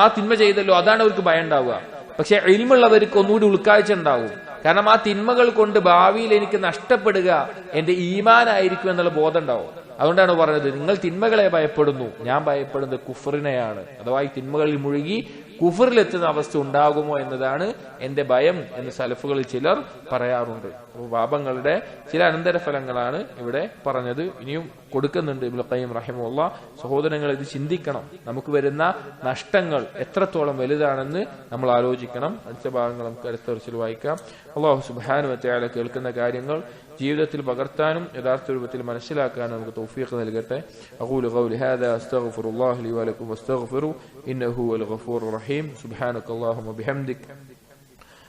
ആ തിന്മ ചെയ്തല്ലോ, അതാണ് അവർക്ക് ഭയം ഉണ്ടാവുക. പക്ഷെ ഇൽമുള്ളവർക്ക് ഒന്നുകൂടി ഉൾക്കാഴ്ച ഉണ്ടാവും. കാരണം ആ തിന്മകൾ കൊണ്ട് ഭാവിയിൽ എനിക്ക് നഷ്ടപ്പെടുക എന്റെ ഈമാനായിരിക്കും എന്നുള്ള ബോധം ഉണ്ടാവും. അതുകൊണ്ടാണ് പറഞ്ഞത്, നിങ്ങൾ തിന്മകളെ ഭയപ്പെടുന്നു, ഞാൻ ഭയപ്പെടുന്നത് കുഫറിനെയാണ്. അഥവാ ഈ തിന്മകളിൽ മുഴുകി കുഫറിലെത്തുന്ന അവസ്ഥ ഉണ്ടാകുമോ എന്നതാണ് എന്റെ ഭയം എന്ന് സലഫുകളിൽ ചിലർ പറയാറുണ്ട്. പാപങ്ങളുടെ ചില അനന്തരഫലങ്ങളാണ് ഇവിടെ പറഞ്ഞത്. ഇനിയും കൊടുക്കുന്നുണ്ട് ഇബ്നുൽ ഖയ്യിം റഹിമഹുല്ലാഹ്. സഹോദരങ്ങൾ, ഇത് ചിന്തിക്കണം. നമുക്ക് വരുന്ന നഷ്ടങ്ങൾ എത്രത്തോളം വലുതാണെന്ന് നമ്മൾ ആലോചിക്കണം. അടുത്ത ഭാഗങ്ങൾ നമുക്ക് അടുത്ത വർഷത്തിൽ വായിക്കാം. അല്ലാഹു സുബ്ഹാനഹു വ തആല കേൾക്കുന്ന കാര്യങ്ങൾ ജീവിതത്തിൽ പകർത്താനും യഥാർത്ഥ രൂപത്തിൽ മനസ്സിലാക്കാനും നമുക്ക് തൗഫീഖ് നൽകട്ടെ. അഖൂലു ഖൗലി ഹാദാ അസ്തഗ്ഫിറുല്ലാഹ ലി വലക്കും വസ്തഗ്ഫിറു ഇന്നഹു ഹുവൽ ഗഫൂറുർ റഹീം. സുബ്ഹാനകല്ലാഹുമ്മ ബിഹംദിക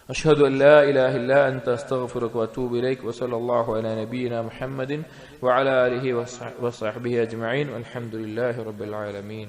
أشهد أن لا إله إلا أنت أستغفرك وأتوب إليك وصلى الله على نبينا محمد وعلى آله وصحبه أجمعين والحمد لله رب العالمين.